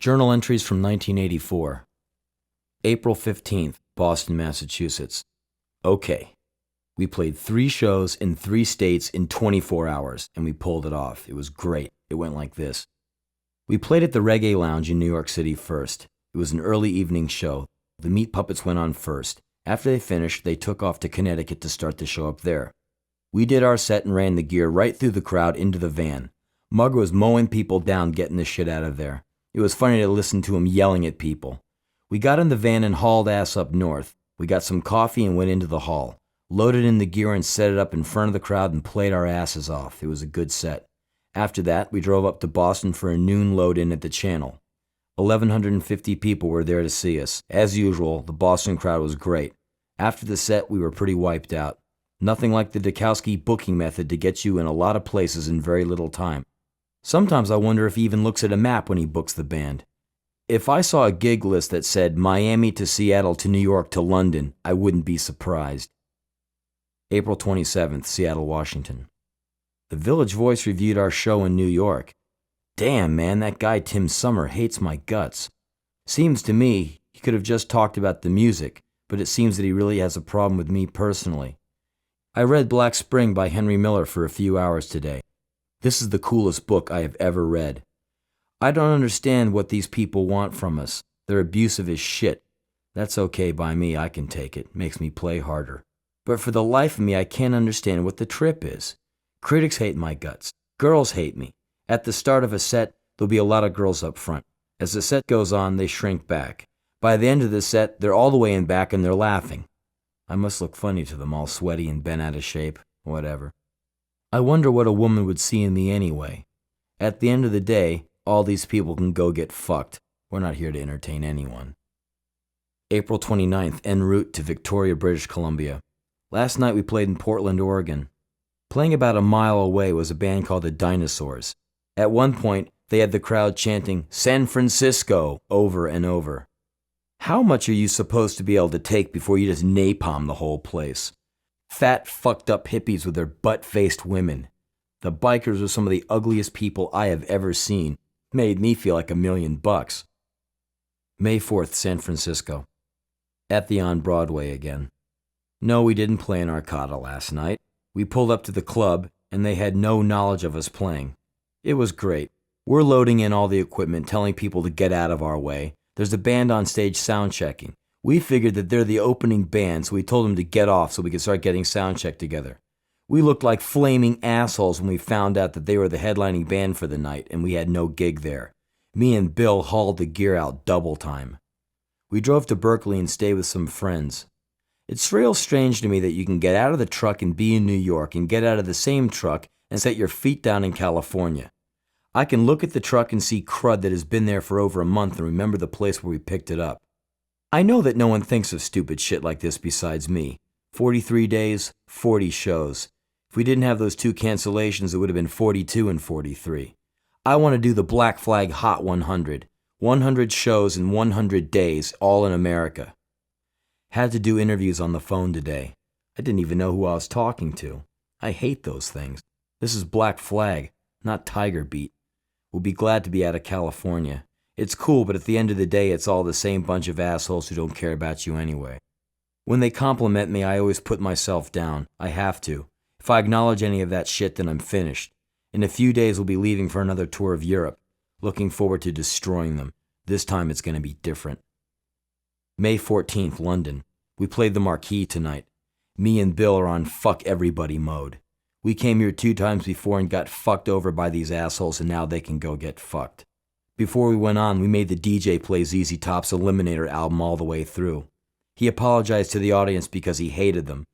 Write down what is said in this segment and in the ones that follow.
Journal entries from 1984. April 15th, Boston, Massachusetts. Okay. We played 3 shows in 3 states in 24 hours, and we pulled it off. It was great. It went like this. We played at the Reggae Lounge in New York City first. It was an early evening show. The Meat Puppets went on first. After they finished, they took off to Connecticut to start the show up there. We did our set and ran the gear right through the crowd into the van. Mugg was mowing people down getting the shit out of there. It was funny to listen to him yelling at people. We got in the van and hauled ass up north. We got some coffee and went into the hall. Loaded in the gear and set it up in front of the crowd and played our asses off. It was a good set. After that, we drove up to Boston for a noon load-in at the Channel. 1,150 people were there to see us. As usual, the Boston crowd was great. After the set, we were pretty wiped out. Nothing like the Dukowski booking method to get you in a lot of places in very little time. Sometimes I wonder if he even looks at a map when he books the band. If I saw a gig list that said Miami to Seattle to New York to London, I wouldn't be surprised. April 27th, Seattle, Washington. The Village Voice reviewed our show in New York. Damn, man, that guy Tim Summer hates my guts. Seems to me he could have just talked about the music, but it seems that he really has a problem with me personally. I read Black Spring by Henry Miller for a few hours today. This is the coolest book I have ever read. I don't understand what these people want from us. They're abusive as shit. That's okay by me, I can take it. Makes me play harder. But for the life of me, I can't understand what the trip is. Critics hate my guts. Girls hate me. At the start of a set, there'll be a lot of girls up front. As the set goes on, they shrink back. By the end of the set, they're all the way in back and they're laughing. I must look funny to them, all sweaty and bent out of shape. Whatever. I wonder what a woman would see in me anyway. At the end of the day, all these people can go get fucked. We're not here to entertain anyone. April 29th, en route to Victoria, British Columbia. Last night we played in Portland, Oregon. Playing about a mile away was a band called the Dinosaurs. At one point, they had the crowd chanting, "San Francisco," over and over. How much are you supposed to be able to take before you just napalm the whole place? Fat, fucked up hippies with their butt-faced women. The bikers were some of the ugliest people I have ever seen. Made me feel like $1 million. May 4th, San Francisco. At the On Broadway again. No, we didn't play in Arcata last night. We pulled up to the club, and they had no knowledge of us playing. It was great. We're loading in all the equipment, telling people to get out of our way. There's a band on stage sound checking. We figured that they're the opening band, so we told them to get off so we could start getting sound check together. We looked like flaming assholes when we found out that they were the headlining band for the night, and we had no gig there. Me and Bill hauled the gear out double time. We drove to Berkeley and stayed with some friends. It's real strange to me that you can get out of the truck and be in New York and get out of the same truck and set your feet down in California. I can look at the truck and see crud that has been there for over a month and remember the place where we picked it up. I know that no one thinks of stupid shit like this besides me. 43 days, 40 shows. If we didn't have those 2 cancellations, it would have been 42 and 43. I want to do the Black Flag Hot 100. 100 shows in 100 days, all in America. Had to do interviews on the phone today. I didn't even know who I was talking to. I hate those things. This is Black Flag, not Tiger Beat. We'll be glad to be out of California. It's cool, but at the end of the day, it's all the same bunch of assholes who don't care about you anyway. When they compliment me, I always put myself down. I have to. If I acknowledge any of that shit, then I'm finished. In a few days, we'll be leaving for another tour of Europe. Looking forward to destroying them. This time it's going to be different. May 14th, London. We played the Marquee tonight. Me and Bill are on fuck everybody mode. We came here 2 times before and got fucked over by these assholes, and now they can go get fucked. Before we went on, we made the DJ play ZZ Top's Eliminator album all the way through. He apologized to the audience because he hated them.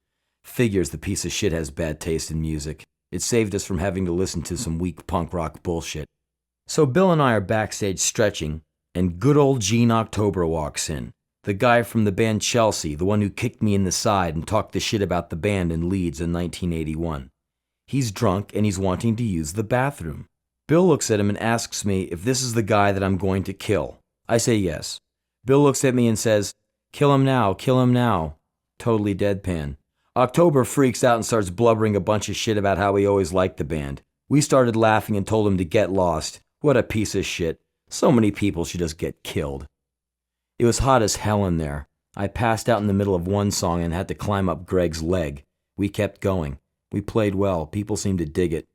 Figures the piece of shit has bad taste in music. It saved us from having to listen to some weak punk rock bullshit. So Bill and I are backstage stretching, and good old Gene October walks in. The guy from the band Chelsea, the one who kicked me in the side and talked the shit about the band in Leeds in 1981. He's drunk and he's wanting to use the bathroom. Bill looks at him and asks me if this is the guy that I'm going to kill. I say yes. Bill looks at me and says, "Kill him now, kill him now." Totally deadpan. October freaks out and starts blubbering a bunch of shit about how he always liked the band. We started laughing and told him to get lost. What a piece of shit. So many people should just get killed. It was hot as hell in there. I passed out in the middle of one song and had to climb up Greg's leg. We kept going. We played well. People seemed to dig it.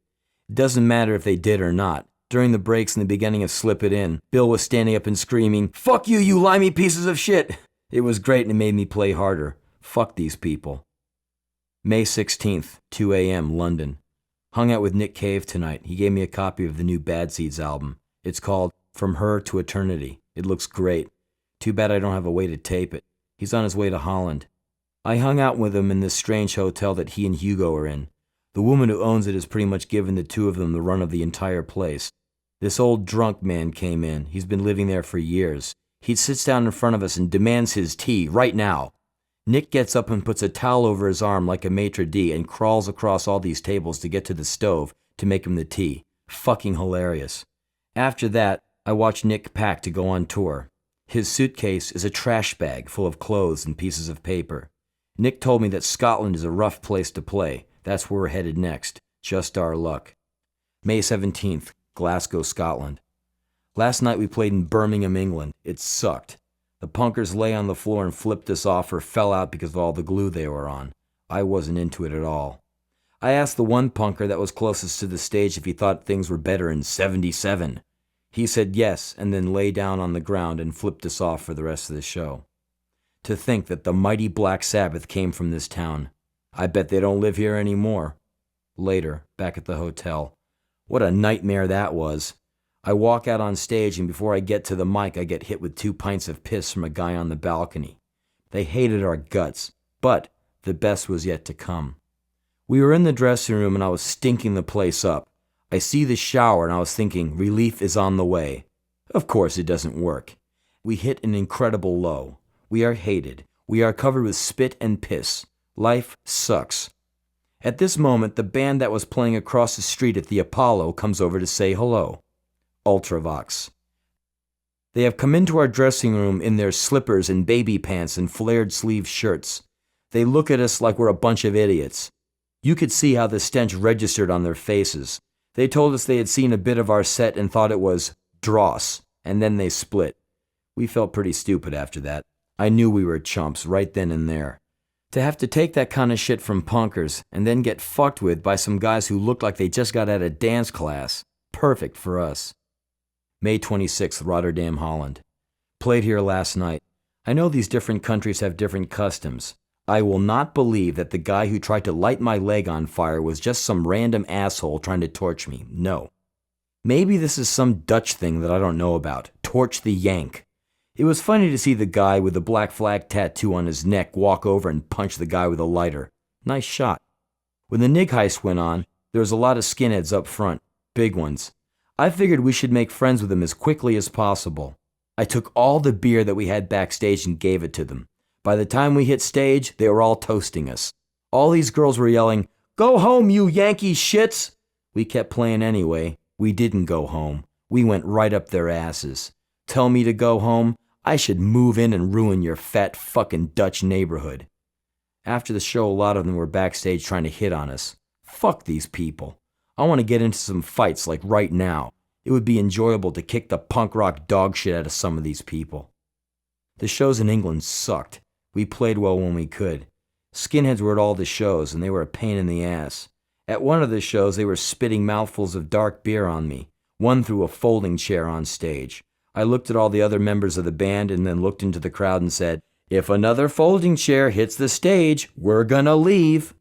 It doesn't matter if they did or not. During the breaks in the beginning of Slip It In, Bill was standing up and screaming, "Fuck you, you limey pieces of shit!" It was great and it made me play harder. Fuck these people. May 16th, 2 a.m., London. Hung out with Nick Cave tonight. He gave me a copy of the new Bad Seeds album. It's called From Her to Eternity. It looks great. Too bad I don't have a way to tape it. He's on his way to Holland. I hung out with him in this strange hotel that he and Hugo are in. The woman who owns it has pretty much given the two of them the run of the entire place. This old drunk man came in. He's been living there for years. He sits down in front of us and demands his tea right now. Nick gets up and puts a towel over his arm like a maitre d' and crawls across all these tables to get to the stove to make him the tea. Fucking hilarious. After that, I watch Nick pack to go on tour. His suitcase is a trash bag full of clothes and pieces of paper. Nick told me that Scotland is a rough place to play. That's where we're headed next. Just our luck. May 17th, Glasgow, Scotland. Last night we played in Birmingham, England. It sucked. The punkers lay on the floor and flipped us off or fell out because of all the glue they were on. I wasn't into it at all. I asked the one punker that was closest to the stage if he thought things were better in '77. He said yes, and then lay down on the ground and flipped us off for the rest of the show. To think that the mighty Black Sabbath came from this town. I bet they don't live here anymore. Later, back at the hotel. What a nightmare that was. I walk out on stage, and before I get to the mic, I get hit with 2 pints of piss from a guy on the balcony. They hated our guts, but the best was yet to come. We were in the dressing room, and I was stinking the place up. I see the shower, and I was thinking, relief is on the way. Of course, it doesn't work. We hit an incredible low. We are hated. We are covered with spit and piss. Life sucks. At this moment, the band that was playing across the street at the Apollo comes over to say hello. Ultravox. They have come into our dressing room in their slippers and baby pants and flared sleeve shirts. They look at us like we're a bunch of idiots. You could see how the stench registered on their faces. They told us they had seen a bit of our set and thought it was dross, and then they split. We felt pretty stupid after that. I knew we were chumps right then and there. To have to take that kind of shit from punkers and then get fucked with by some guys who looked like they just got out of dance class. Perfect for us. May 26th, Rotterdam, Holland. Played here last night. I know these different countries have different customs. I will not believe that the guy who tried to light my leg on fire was just some random asshole trying to torch me. No. Maybe this is some Dutch thing that I don't know about. Torch the Yank. It was funny to see the guy with the black flag tattoo on his neck walk over and punch the guy with a lighter. Nice shot. When the Nig heist went on, there was a lot of skinheads up front. Big ones. I figured we should make friends with them as quickly as possible. I took all the beer that we had backstage and gave it to them. By the time we hit stage, they were all toasting us. All these girls were yelling, "Go home, you Yankee shits!" We kept playing anyway. We didn't go home. We went right up their asses. Tell me to go home? I should move in and ruin your fat fucking Dutch neighborhood. After the show, a lot of them were backstage trying to hit on us. Fuck these people. I want to get into some fights like right now. It would be enjoyable to kick the punk rock dog shit out of some of these people. The shows in England sucked. We played well when we could. Skinheads were at all the shows, and they were a pain in the ass. At one of the shows, they were spitting mouthfuls of dark beer on me. One threw a folding chair on stage. I looked at all the other members of the band and then looked into the crowd and said, "If another folding chair hits the stage, we're gonna leave."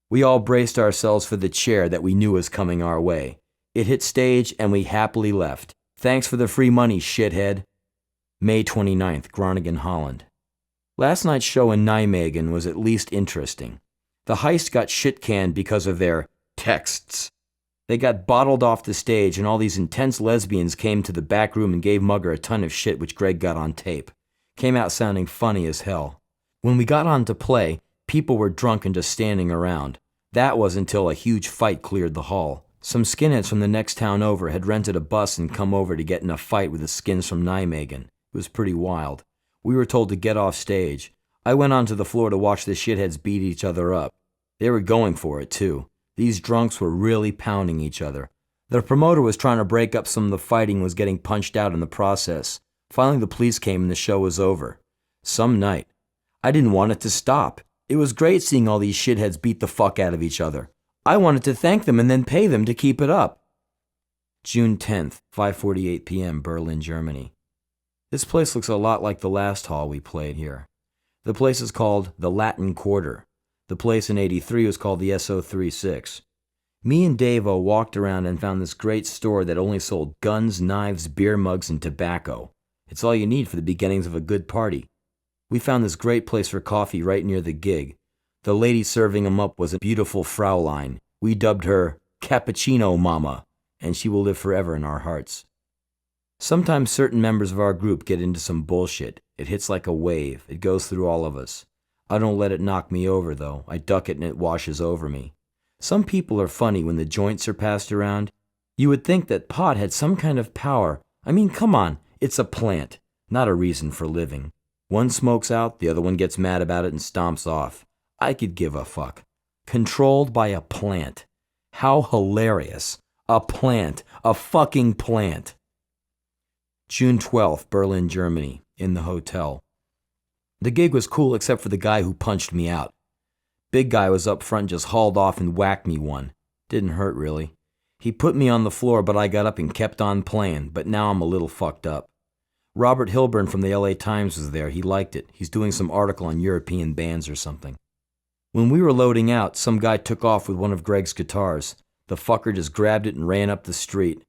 We all braced ourselves for the chair that we knew was coming our way. It hit stage and we happily left. Thanks for the free money, shithead. May 29th, Groningen, Holland. Last night's show in Nijmegen was at least interesting. The heist got shit-canned because of their texts. They got bottled off the stage, and all these intense lesbians came to the back room and gave Mugger a ton of shit, which Greg got on tape. Came out sounding funny as hell. When we got on to play, people were drunk and just standing around. That was until a huge fight cleared the hall. Some skinheads from the next town over had rented a bus and come over to get in a fight with the skins from Nijmegen. It was pretty wild. We were told to get off stage. I went onto the floor to watch the shitheads beat each other up. They were going for it, too. These drunks were really pounding each other. The promoter was trying to break up some of the fighting and was getting punched out in the process. Finally, the police came and the show was over. Some night. I didn't want it to stop. It was great seeing all these shitheads beat the fuck out of each other. I wanted to thank them and then pay them to keep it up. June 10th, 5:48 p.m., Berlin, Germany. This place looks a lot like the last hall we played here. The place is called the Latin Quarter. The place in '83 was called the SO36. Me and Davo walked around and found this great store that only sold guns, knives, beer mugs, and tobacco. It's all you need for the beginnings of a good party. We found this great place for coffee right near the gig. The lady serving 'em up was a beautiful Fraulein. We dubbed her Cappuccino Mama, and she will live forever in our hearts. Sometimes certain members of our group get into some bullshit. It hits like a wave. It goes through all of us. I don't let it knock me over, though. I duck it and it washes over me. Some people are funny when the joints are passed around. You would think that pot had some kind of power. I mean, come on, it's a plant, not a reason for living. One smokes out, the other one gets mad about it and stomps off. I could give a fuck. Controlled by a plant. How hilarious. A plant. A fucking plant. June 12th, Berlin, Germany, in the hotel. The gig was cool except for the guy who punched me out. Big guy was up front and just hauled off and whacked me one. Didn't hurt really. He put me on the floor, but I got up and kept on playing, but now I'm a little fucked up. Robert Hilburn from the LA Times was there. He liked it. He's doing some article on European bands or something. When we were loading out, some guy took off with one of Greg's guitars. The fucker just grabbed it and ran up the street.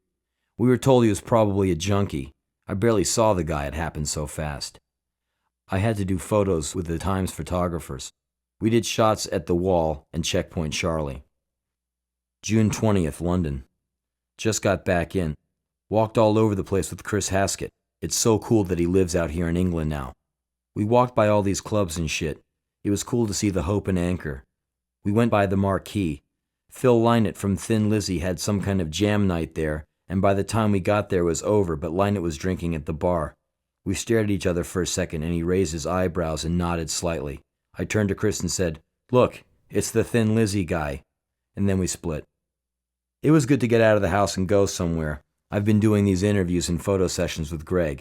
We were told he was probably a junkie. I barely saw the guy, it happened so fast. I had to do photos with the Times photographers. We did shots at the Wall and Checkpoint Charlie. June 20th, London. Just got back in. Walked all over the place with Chris Haskett. It's so cool that he lives out here in England now. We walked by all these clubs and shit. It was cool to see the Hope and Anchor. We went by the Marquee. Phil Lynott from Thin Lizzy had some kind of jam night there, and by the time we got there it was over, but Lynott was drinking at the bar. We stared at each other for a second, and he raised his eyebrows and nodded slightly. I turned to Chris and said, "Look, it's the Thin Lizzy guy." And then we split. It was good to get out of the house and go somewhere. I've been doing these interviews and photo sessions with Greg.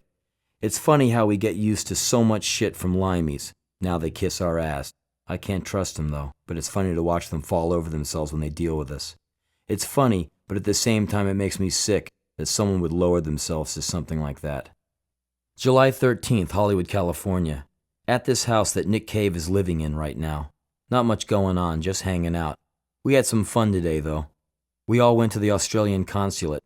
It's funny how we get used to so much shit from limeys. Now they kiss our ass. I can't trust them though, but it's funny to watch them fall over themselves when they deal with us. It's funny, but at the same time it makes me sick that someone would lower themselves to something like that. July 13th, Hollywood, California. At this house that Nick Cave is living in right now. Not much going on, just hanging out. We had some fun today though. We all went to the Australian consulate.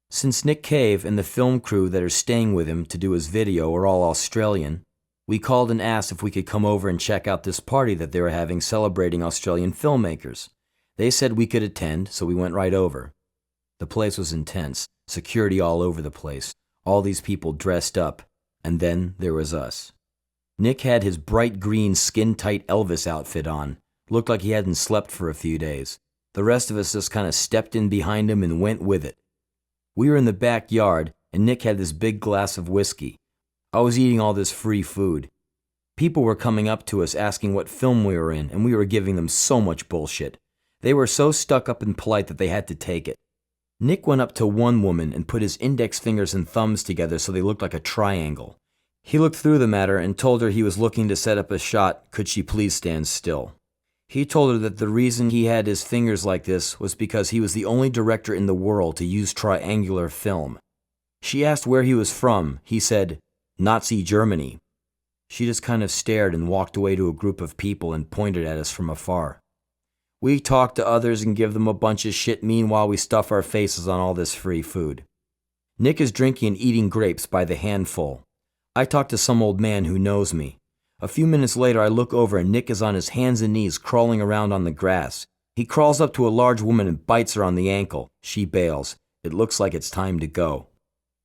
Since Nick Cave and the film crew that are staying with him to do his video are all Australian, we called and asked if we could come over and check out this party that they were having celebrating Australian filmmakers. They said we could attend, so we went right over. The place was intense, security all over the place, all these people dressed up, and then there was us. Nick had his bright green skin-tight Elvis outfit on, looked like he hadn't slept for a few days. The rest of us just kind of stepped in behind him and went with it. We were in the backyard, and Nick had this big glass of whiskey. I was eating all this free food. People were coming up to us asking what film we were in, and we were giving them so much bullshit. They were so stuck up and polite that they had to take it. Nick went up to one woman and put his index fingers and thumbs together so they looked like a triangle. He looked through the matter and told her he was looking to set up a shot, could she please stand still. He told her that the reason he had his fingers like this was because he was the only director in the world to use triangular film. She asked where he was from. He said, "Nazi Germany." She just kind of stared and walked away to a group of people and pointed at us from afar. We talk to others and give them a bunch of shit, meanwhile we stuff our faces on all this free food. Nick is drinking and eating grapes by the handful. I talk to some old man who knows me. A few minutes later I look over and Nick is on his hands and knees crawling around on the grass. He crawls up to a large woman and bites her on the ankle. She bails. It looks like it's time to go.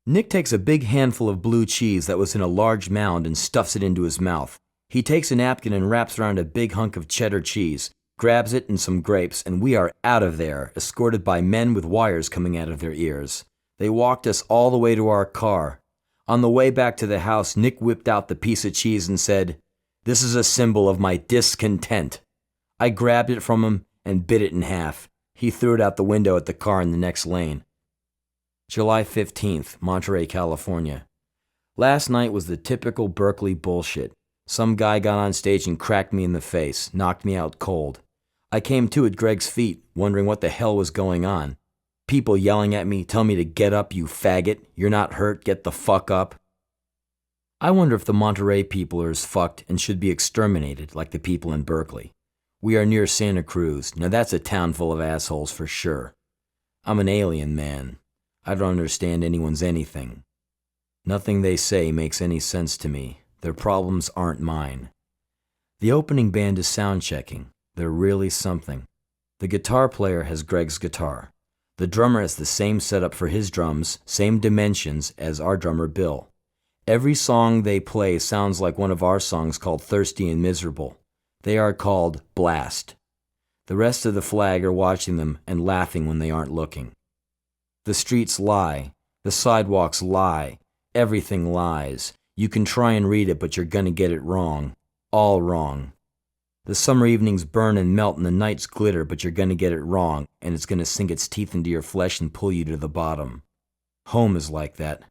Nick takes a big handful of blue cheese that was in a large mound and stuffs it into his mouth. He takes a napkin and wraps around a big hunk of cheddar cheese, grabs it and some grapes, and we are out of there, escorted by men with wires coming out of their ears. They walked us all the way to our car. On the way back to the house, Nick whipped out the piece of cheese and said, "This is a symbol of my discontent." I grabbed it from him and bit it in half. He threw it out the window at the car in the next lane. July 15th, Monterey, California. Last night was the typical Berkeley bullshit. Some guy got on stage and cracked me in the face, knocked me out cold. I came to at Greg's feet, wondering what the hell was going on. People yelling at me, telling me to get up, you faggot. You're not hurt, get the fuck up. I wonder if the Monterey people are as fucked and should be exterminated like the people in Berkeley. We are near Santa Cruz. Now that's a town full of assholes for sure. I'm an alien, man. I don't understand anyone's anything. Nothing they say makes any sense to me. Their problems aren't mine. The opening band is sound checking. They're really something. The guitar player has Greg's guitar. The drummer has the same setup for his drums, same dimensions as our drummer Bill. Every song they play sounds like one of our songs called Thirsty and Miserable. They are called Blast. The rest of the flag are watching them and laughing when they aren't looking. The streets lie. The sidewalks lie. Everything lies. You can try and read it, but you're gonna get it wrong. All wrong. The summer evenings burn and melt and the nights glitter, but you're gonna get it wrong, and it's gonna sink its teeth into your flesh and pull you to the bottom. Home is like that.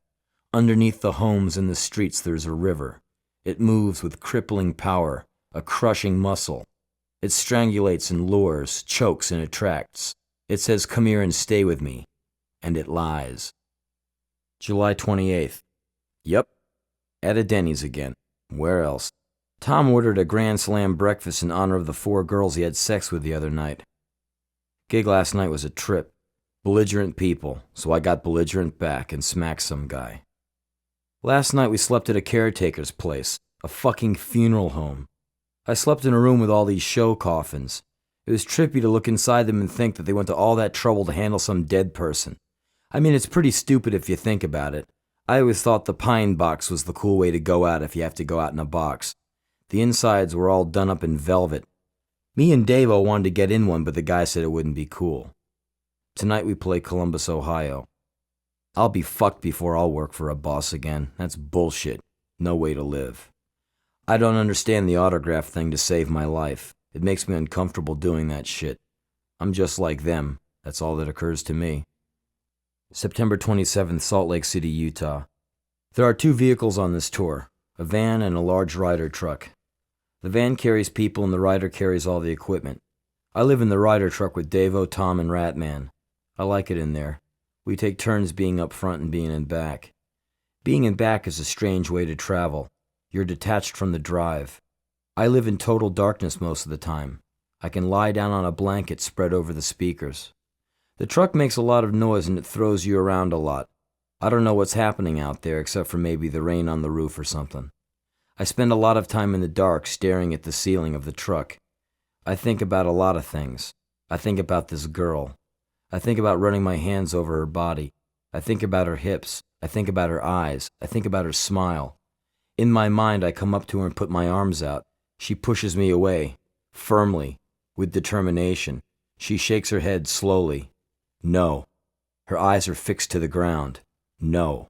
Underneath the homes and the streets there's a river. It moves with crippling power, a crushing muscle. It strangulates and lures, chokes and attracts. It says, "Come here and stay with me." And it lies. July 28th. Yep. At a Denny's again. Where else? Tom ordered a Grand Slam breakfast in honor of the 4 girls he had sex with the other night. Gig last night was a trip. Belligerent people, so I got belligerent back and smacked some guy. Last night we slept at a caretaker's place, a fucking funeral home. I slept in a room with all these show coffins. It was trippy to look inside them and think that they went to all that trouble to handle some dead person. I mean, it's pretty stupid if you think about it. I always thought the pine box was the cool way to go out if you have to go out in a box. The insides were all done up in velvet. Me and Davo wanted to get in one, but the guy said it wouldn't be cool. Tonight we play Columbus, Ohio. I'll be fucked before I'll work for a boss again. That's bullshit. No way to live. I don't understand the autograph thing to save my life. It makes me uncomfortable doing that shit. I'm just like them. That's all that occurs to me. September 27th, Salt Lake City, Utah. There are 2 vehicles on this tour, a van and a large rider truck. The van carries people and the rider carries all the equipment. I live in the rider truck with Davo, Tom, and Ratman. I like it in there. We take turns being up front and being in back. Being in back is a strange way to travel. You're detached from the drive. I live in total darkness most of the time. I can lie down on a blanket spread over the speakers. The truck makes a lot of noise and it throws you around a lot. I don't know what's happening out there except for maybe the rain on the roof or something. I spend a lot of time in the dark staring at the ceiling of the truck. I think about a lot of things. I think about this girl. I think about running my hands over her body. I think about her hips. I think about her eyes. I think about her smile. In my mind, I come up to her and put my arms out. She pushes me away, firmly, with determination. She shakes her head slowly. No. Her eyes are fixed to the ground. No.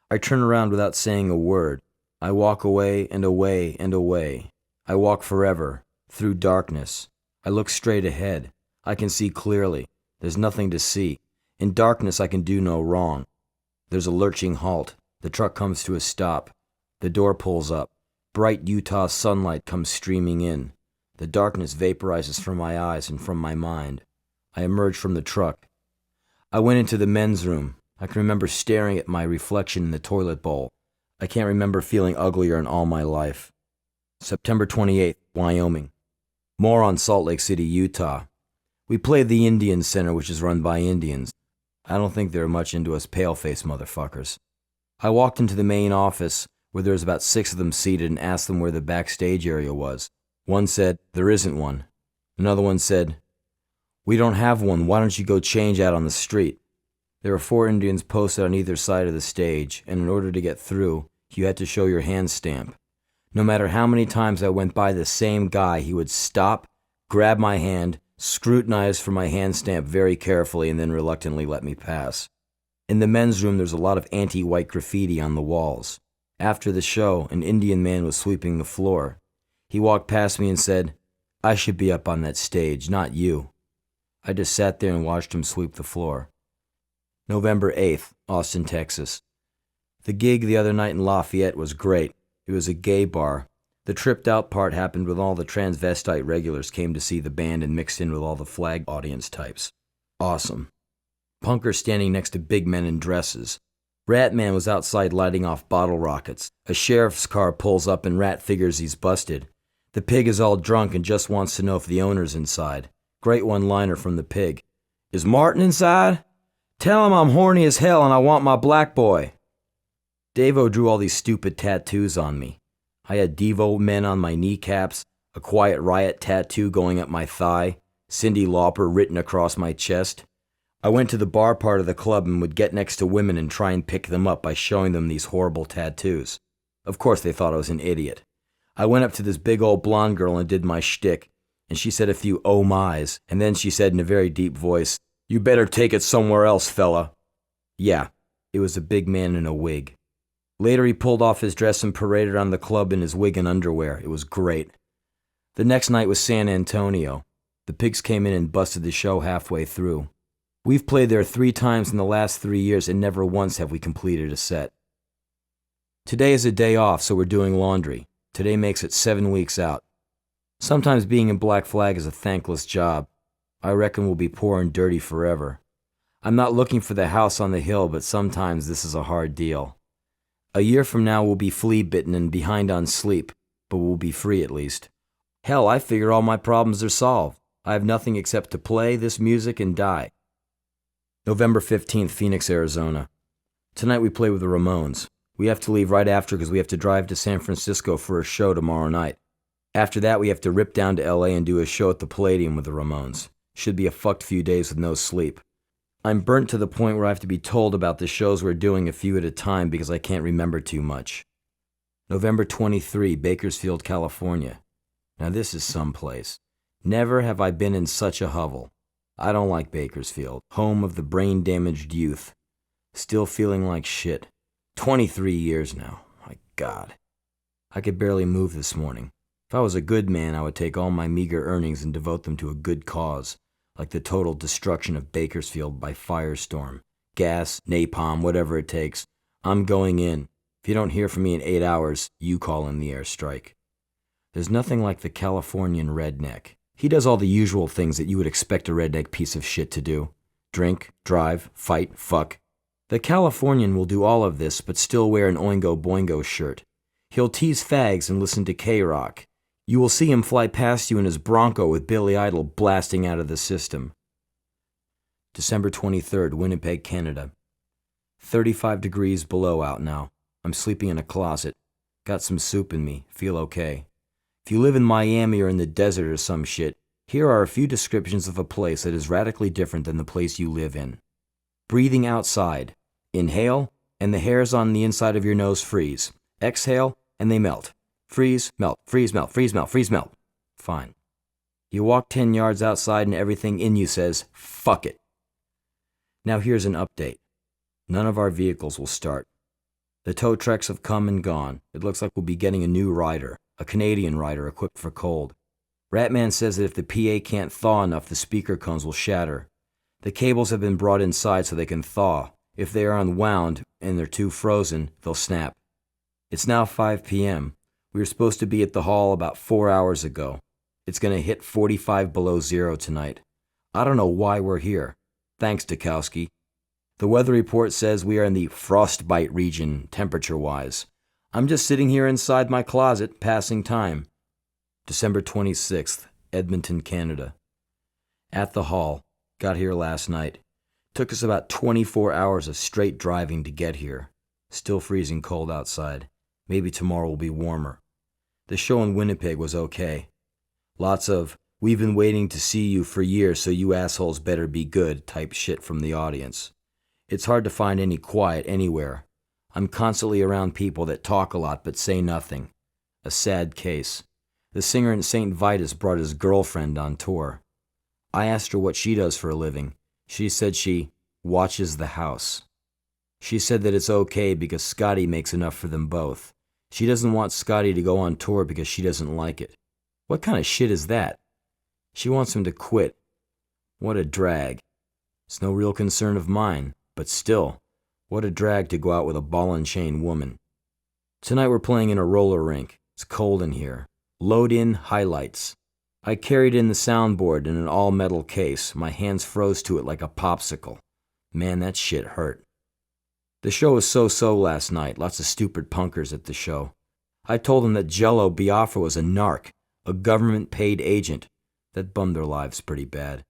I turn around without saying a word. I walk away and away and away. I walk forever, through darkness. I look straight ahead. I can see clearly. There's nothing to see. In darkness, I can do no wrong. There's a lurching halt. The truck comes to a stop. The door pulls up. Bright Utah sunlight comes streaming in. The darkness vaporizes from my eyes and from my mind. I emerge from the truck. I went into the men's room. I can remember staring at my reflection in the toilet bowl. I can't remember feeling uglier in all my life. September 28th, Wyoming. More on Salt Lake City, Utah. We played the Indian Center, which is run by Indians. I don't think they're much into us pale-faced motherfuckers. I walked into the main office, where there was about 6 of them seated, and asked them where the backstage area was. One said, "There isn't one." Another one said, "We don't have one. Why don't you go change out on the street?" There were 4 Indians posted on either side of the stage, and in order to get through, you had to show your hand stamp. No matter how many times I went by the same guy, he would stop, grab my hand, scrutinize for my hand stamp very carefully, and then reluctantly let me pass. In the men's room, there's a lot of anti-white graffiti on the walls. After the show, an Indian man was sweeping the floor. He walked past me and said, "I should be up on that stage, not you." I just sat there and watched him sweep the floor. November 8th, Austin, Texas. The gig the other night in Lafayette was great. It was a gay bar. The tripped out part happened when all the transvestite regulars came to see the band and mixed in with all the flag audience types. Awesome. Punkers standing next to big men in dresses. Ratman was outside lighting off bottle rockets. A sheriff's car pulls up and Rat figures he's busted. The pig is all drunk and just wants to know if the owner's inside. Great one-liner from the pig. Is Martin inside? Tell him I'm horny as hell and I want my black boy. Davo drew all these stupid tattoos on me. I had Devo men on my kneecaps, a Quiet Riot tattoo going up my thigh, Cyndi Lauper written across my chest. I went to the bar part of the club and would get next to women and try and pick them up by showing them these horrible tattoos. Of course they thought I was an idiot. I went up to this big old blonde girl and did my shtick, and she said a few oh my's, and then she said in a very deep voice, "You better take it somewhere else, fella." Yeah, it was a big man in a wig. Later he pulled off his dress and paraded around the club in his wig and underwear. It was great. The next night was San Antonio. The Pigs came in and busted the show halfway through. We've played there 3 times in the last 3 years and never once have we completed a set. Today is a day off, so we're doing laundry. Today makes it 7 weeks out. Sometimes being in Black Flag is a thankless job. I reckon we'll be poor and dirty forever. I'm not looking for the house on the hill, but sometimes this is a hard deal. A year from now we'll be flea-bitten and behind on sleep, but we'll be free at least. Hell, I figure all my problems are solved. I have nothing except to play this music and die. November 15th, Phoenix, Arizona. Tonight we play with the Ramones. We have to leave right after because we have to drive to San Francisco for a show tomorrow night. After that, we have to rip down to LA and do a show at the Palladium with the Ramones. Should be a fucked few days with no sleep. I'm burnt to the point where I have to be told about the shows we're doing a few at a time because I can't remember too much. November 23, Bakersfield, California. Now this is someplace. Never have I been in such a hovel. I don't like Bakersfield, home of the brain-damaged youth. Still feeling like shit. 23 years now. My God. I could barely move this morning. If I was a good man, I would take all my meager earnings and devote them to a good cause, like the total destruction of Bakersfield by firestorm. Gas, napalm, whatever it takes. I'm going in. If you don't hear from me in 8 hours, you call in the airstrike. There's nothing like the Californian redneck. He does all the usual things that you would expect a redneck piece of shit to do. Drink, drive, fight, fuck. The Californian will do all of this, but still wear an Oingo Boingo shirt. He'll tease fags and listen to K-Rock. You will see him fly past you in his Bronco with Billy Idol blasting out of the system. December 23rd, Winnipeg, Canada. 35 degrees below out now. I'm sleeping in a closet. Got some soup in me. Feel okay. If you live in Miami or in the desert or some shit, here are a few descriptions of a place that is radically different than the place you live in. Breathing outside. Inhale, and the hairs on the inside of your nose freeze. Exhale, and they melt. Freeze, melt, freeze, melt, freeze, melt, freeze, melt. Fine. You walk 10 yards outside and everything in you says, fuck it. Now here's an update. None of our vehicles will start. The tow trucks have come and gone. It looks like we'll be getting a new rider, a Canadian rider equipped for cold. Ratman says that if the PA can't thaw enough, the speaker cones will shatter. The cables have been brought inside so they can thaw. If they are unwound and they're too frozen, they'll snap. It's now 5 p.m. We were supposed to be at the hall about 4 hours ago. It's going to hit 45 below zero tonight. I don't know why we're here. Thanks, Dukowski. The weather report says we are in the frostbite region, temperature-wise. I'm just sitting here inside my closet, passing time. December 26th, Edmonton, Canada. At the hall. Got here last night. Took us about 24 hours of straight driving to get here. Still freezing cold outside. Maybe tomorrow will be warmer. The show in Winnipeg was okay. Lots of, "we've been waiting to see you for years, so you assholes better be good" type shit from the audience. It's hard to find any quiet anywhere. I'm constantly around people that talk a lot but say nothing. A sad case. The singer in St. Vitus brought his girlfriend on tour. I asked her what she does for a living. She said she watches the house. She said that it's okay because Scotty makes enough for them both. She doesn't want Scotty to go on tour because she doesn't like it. What kind of shit is that? She wants him to quit. What a drag. It's no real concern of mine. But still, what a drag to go out with a ball and chain woman. Tonight we're playing in a roller rink. It's cold in here. Load in highlights. I carried in the soundboard in an all-metal case. My hands froze to it like a popsicle. Man, that shit hurt. The show was so-so last night. Lots of stupid punkers at the show. I told them that Jello Biafra was a narc, a government-paid agent. That bummed their lives pretty bad.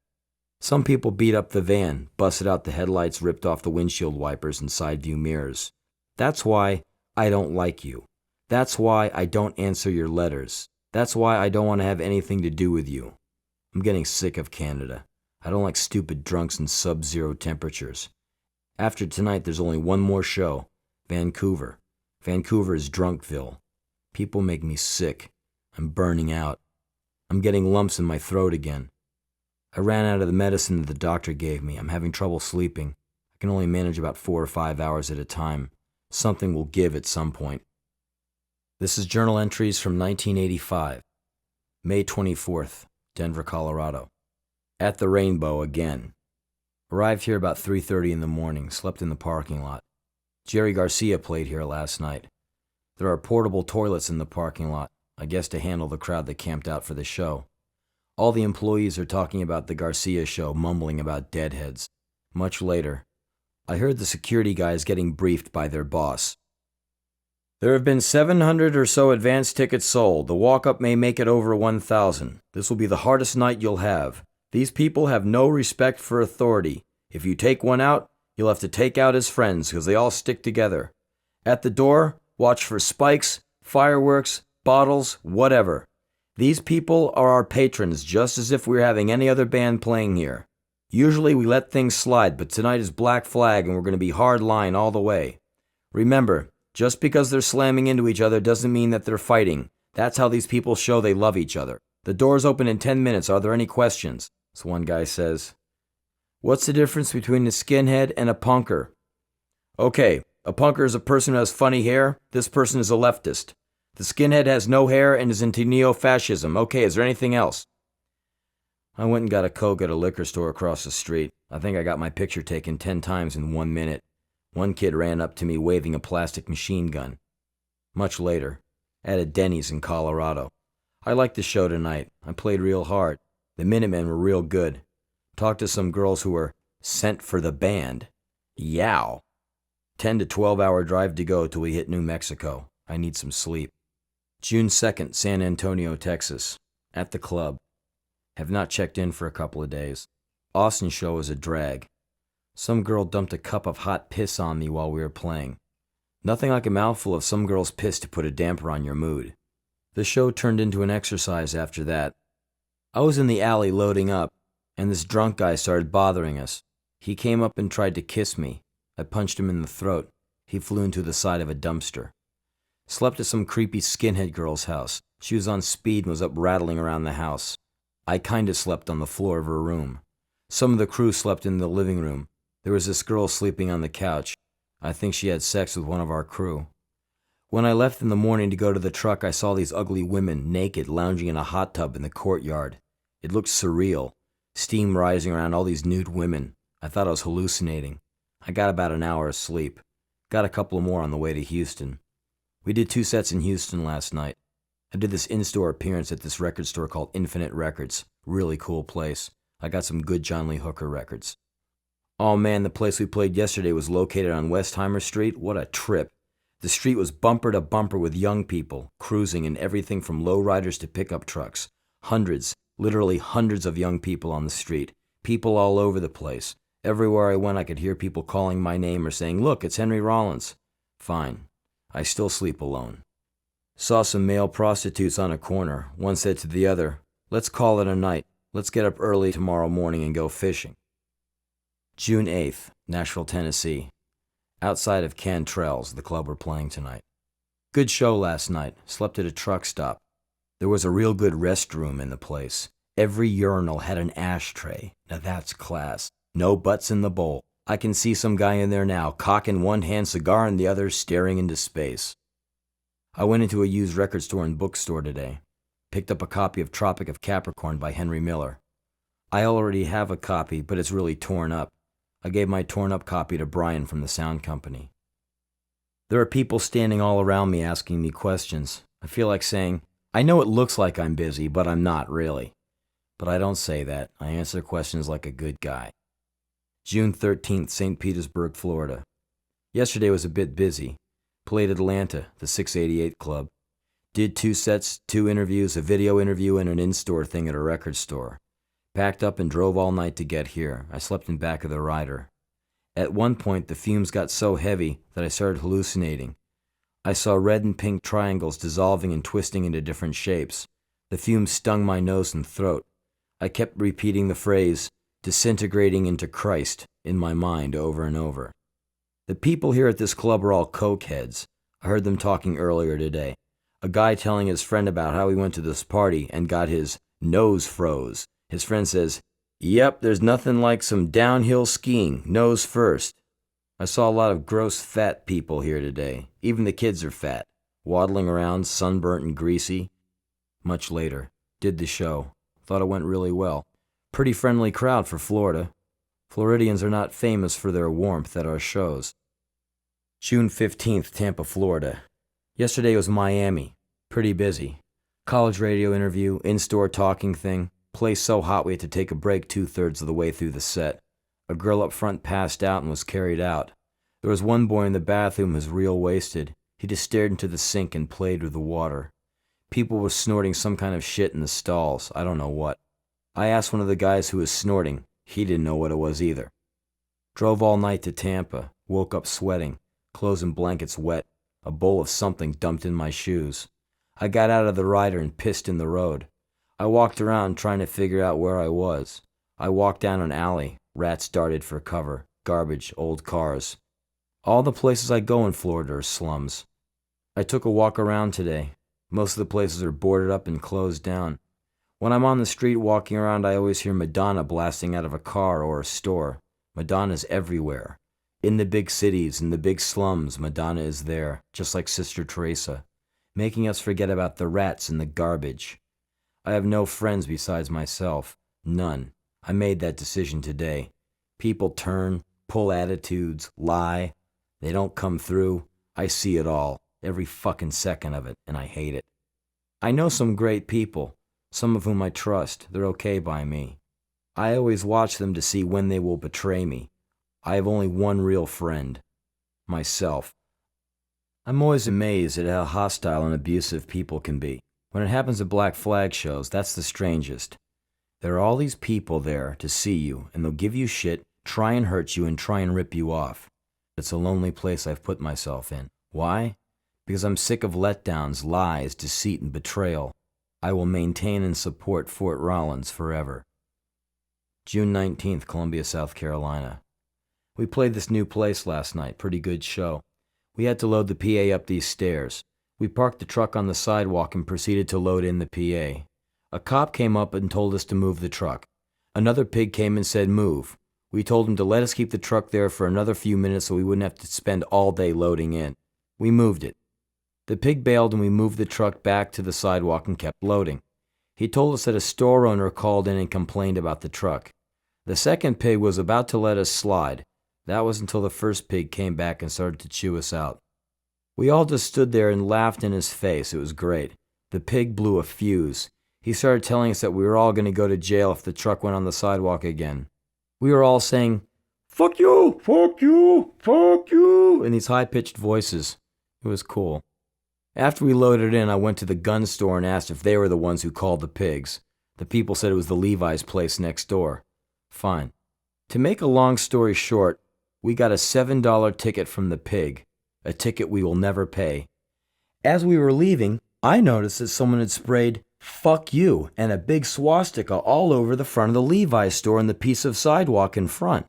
Some people beat up the van, busted out the headlights, ripped off the windshield wipers and side view mirrors. That's why I don't like you. That's why I don't answer your letters. That's why I don't want to have anything to do with you. I'm getting sick of Canada. I don't like stupid drunks and sub-zero temperatures. After tonight, there's only one more show. Vancouver. Vancouver is Drunkville. People make me sick. I'm burning out. I'm getting lumps in my throat again. I ran out of the medicine that the doctor gave me. I'm having trouble sleeping. I can only manage about 4 or 5 hours at a time. Something will give at some point. This is journal entries from 1985. May 24th, Denver, Colorado. At the Rainbow again. Arrived here about 3:30 in the morning, slept in the parking lot. Jerry Garcia played here last night. There are portable toilets in the parking lot, I guess to handle the crowd that camped out for the show. All the employees are talking about the Garcia show, mumbling about deadheads. Much later, I heard the security guys getting briefed by their boss. There have been 700 or so advance tickets sold. The walk-up may make it over 1,000. This will be the hardest night you'll have. These people have no respect for authority. If you take one out, you'll have to take out his friends because they all stick together. At the door, watch for spikes, fireworks, bottles, whatever. These people are our patrons, just as if we were having any other band playing here. Usually we let things slide, but tonight is Black Flag and we're going to be hard line all the way. Remember, just because they're slamming into each other doesn't mean that they're fighting. That's how these people show they love each other. The doors open in 10 minutes. Are there any questions? So one guy says, what's the difference between a skinhead and a punker? Okay, a punker is a person who has funny hair. This person is a leftist. The skinhead has no hair and is into neo-fascism. Okay, is there anything else? I went and got a Coke at a liquor store across the street. I think I got my picture taken 10 times in 1 minute. One kid ran up to me waving a plastic machine gun. Much later, at a Denny's in Colorado. I liked the show tonight. I played real hard. The Minutemen were real good. Talked to some girls who were sent for the band. Yow! 10 to 12 hour drive to go till we hit New Mexico. I need some sleep. June 2nd, San Antonio, Texas. At the club. Have not checked in for a couple of days. Austin show is a drag. Some girl dumped a cup of hot piss on me while we were playing. Nothing like a mouthful of some girl's piss to put a damper on your mood. The show turned into an exercise after that. I was in the alley loading up, and this drunk guy started bothering us. He came up and tried to kiss me. I punched him in the throat. He flew into the side of a dumpster. Slept at some creepy skinhead girl's house. She was on speed and was up rattling around the house. I kinda slept on the floor of her room. Some of the crew slept in the living room. There was this girl sleeping on the couch. I think she had sex with one of our crew. When I left in the morning to go to the truck, I saw these ugly women naked lounging in a hot tub in the courtyard. It looked surreal. Steam rising around all these nude women. I thought I was hallucinating. I got about an hour of sleep. Got a couple more on the way to Houston. We did 2 sets in Houston last night. I did this in-store appearance at this record store called Infinite Records. Really cool place. I got some good John Lee Hooker records. Oh man, the place we played yesterday was located on Westheimer Street. What a trip. The street was bumper to bumper with young people, cruising in everything from lowriders to pickup trucks. Hundreds, literally hundreds of young people on the street. People all over the place. Everywhere I went, I could hear people calling my name or saying, "Look, it's Henry Rollins." Fine. I still sleep alone. Saw some male prostitutes on a corner. One said to the other, "Let's call it a night. Let's get up early tomorrow morning and go fishing." June 8th, Nashville, Tennessee. Outside of Cantrell's, the club we're playing tonight. Good show last night. Slept at a truck stop. There was a real good restroom in the place. Every urinal had an ashtray. Now that's class. No butts in the bowl. I can see some guy in there now, cock in one hand, cigar in the other, staring into space. I went into a used record store and bookstore today. Picked up a copy of Tropic of Capricorn by Henry Miller. I already have a copy, but it's really torn up. I gave my torn-up copy to Brian from the sound company. There are people standing all around me asking me questions. I feel like saying, I know it looks like I'm busy, but I'm not really. But I don't say that. I answer questions like a good guy. June 13th, St. Petersburg, Florida. Yesterday was a bit busy. Played Atlanta, the 688 Club. Did 2 sets, 2 interviews, a video interview, and an in-store thing at a record store. Packed up and drove all night to get here. I slept in back of the rider. At one point, the fumes got so heavy that I started hallucinating. I saw red and pink triangles dissolving and twisting into different shapes. The fumes stung my nose and throat. I kept repeating the phrase, disintegrating into Christ, in my mind over and over. The people here at this club are all coke heads. I heard them talking earlier today. A guy telling his friend about how he went to this party and got his nose froze. His friend says, "Yep, there's nothing like some downhill skiing, nose first." I saw a lot of gross fat people here today. Even the kids are fat, waddling around, sunburnt and greasy. Much later. Did the show. Thought it went really well. Pretty friendly crowd for Florida. Floridians are not famous for their warmth at our shows. June 15th, Tampa, Florida. Yesterday was Miami. Pretty busy. College radio interview, in-store talking thing. Place so hot we had to take a break 2/3 of the way through the set. A girl up front passed out and was carried out. There was one boy in the bathroom who was real wasted. He just stared into the sink and played with the water. People were snorting some kind of shit in the stalls. I don't know what. I asked one of the guys who was snorting. He didn't know what it was either. Drove all night to Tampa. Woke up sweating. Clothes and blankets wet. A bowl of something dumped in my shoes. I got out of the rider and pissed in the road. I walked around trying to figure out where I was. I walked down an alley. Rats darted for cover. Garbage, old cars. All the places I go in Florida are slums. I took a walk around today. Most of the places are boarded up and closed down. When I'm on the street walking around, I always hear Madonna blasting out of a car or a store. Madonna's everywhere. In the big cities, in the big slums, Madonna is there, just like Sister Teresa, making us forget about the rats and the garbage. I have no friends besides myself. None. I made that decision today. People turn, pull attitudes, lie. They don't come through. I see it all, every fucking second of it, and I hate it. I know some great people, some of whom I trust. They're okay by me. I always watch them to see when they will betray me. I have only one real friend. Myself. I'm always amazed at how hostile and abusive people can be. When it happens at Black Flag shows, that's the strangest. There are all these people there to see you, and they'll give you shit, try and hurt you, and try and rip you off. It's a lonely place I've put myself in. Why? Because I'm sick of letdowns, lies, deceit, and betrayal. I will maintain and support Fort Rollins forever. June 19th, Columbia, South Carolina. We played this new place last night. Pretty good show. We had to load the PA up these stairs. We parked the truck on the sidewalk and proceeded to load in the PA. A cop came up and told us to move the truck. Another pig came and said move. We told him to let us keep the truck there for another few minutes so we wouldn't have to spend all day loading in. We moved it. The pig bailed and we moved the truck back to the sidewalk and kept loading. He told us that a store owner called in and complained about the truck. The second pig was about to let us slide. That was until the first pig came back and started to chew us out. We all just stood there and laughed in his face. It was great. The pig blew a fuse. He started telling us that we were all going to go to jail if the truck went on the sidewalk again. We were all saying, "Fuck you, fuck you, fuck you," in these high-pitched voices. It was cool. After we loaded in, I went to the gun store and asked if they were the ones who called the pigs. The people said it was the Levi's place next door. Fine. To make a long story short, we got a $7 ticket from the pig, a ticket we will never pay. As we were leaving, I noticed that someone had sprayed "fuck you" and a big swastika all over the front of the Levi's store and the piece of sidewalk in front.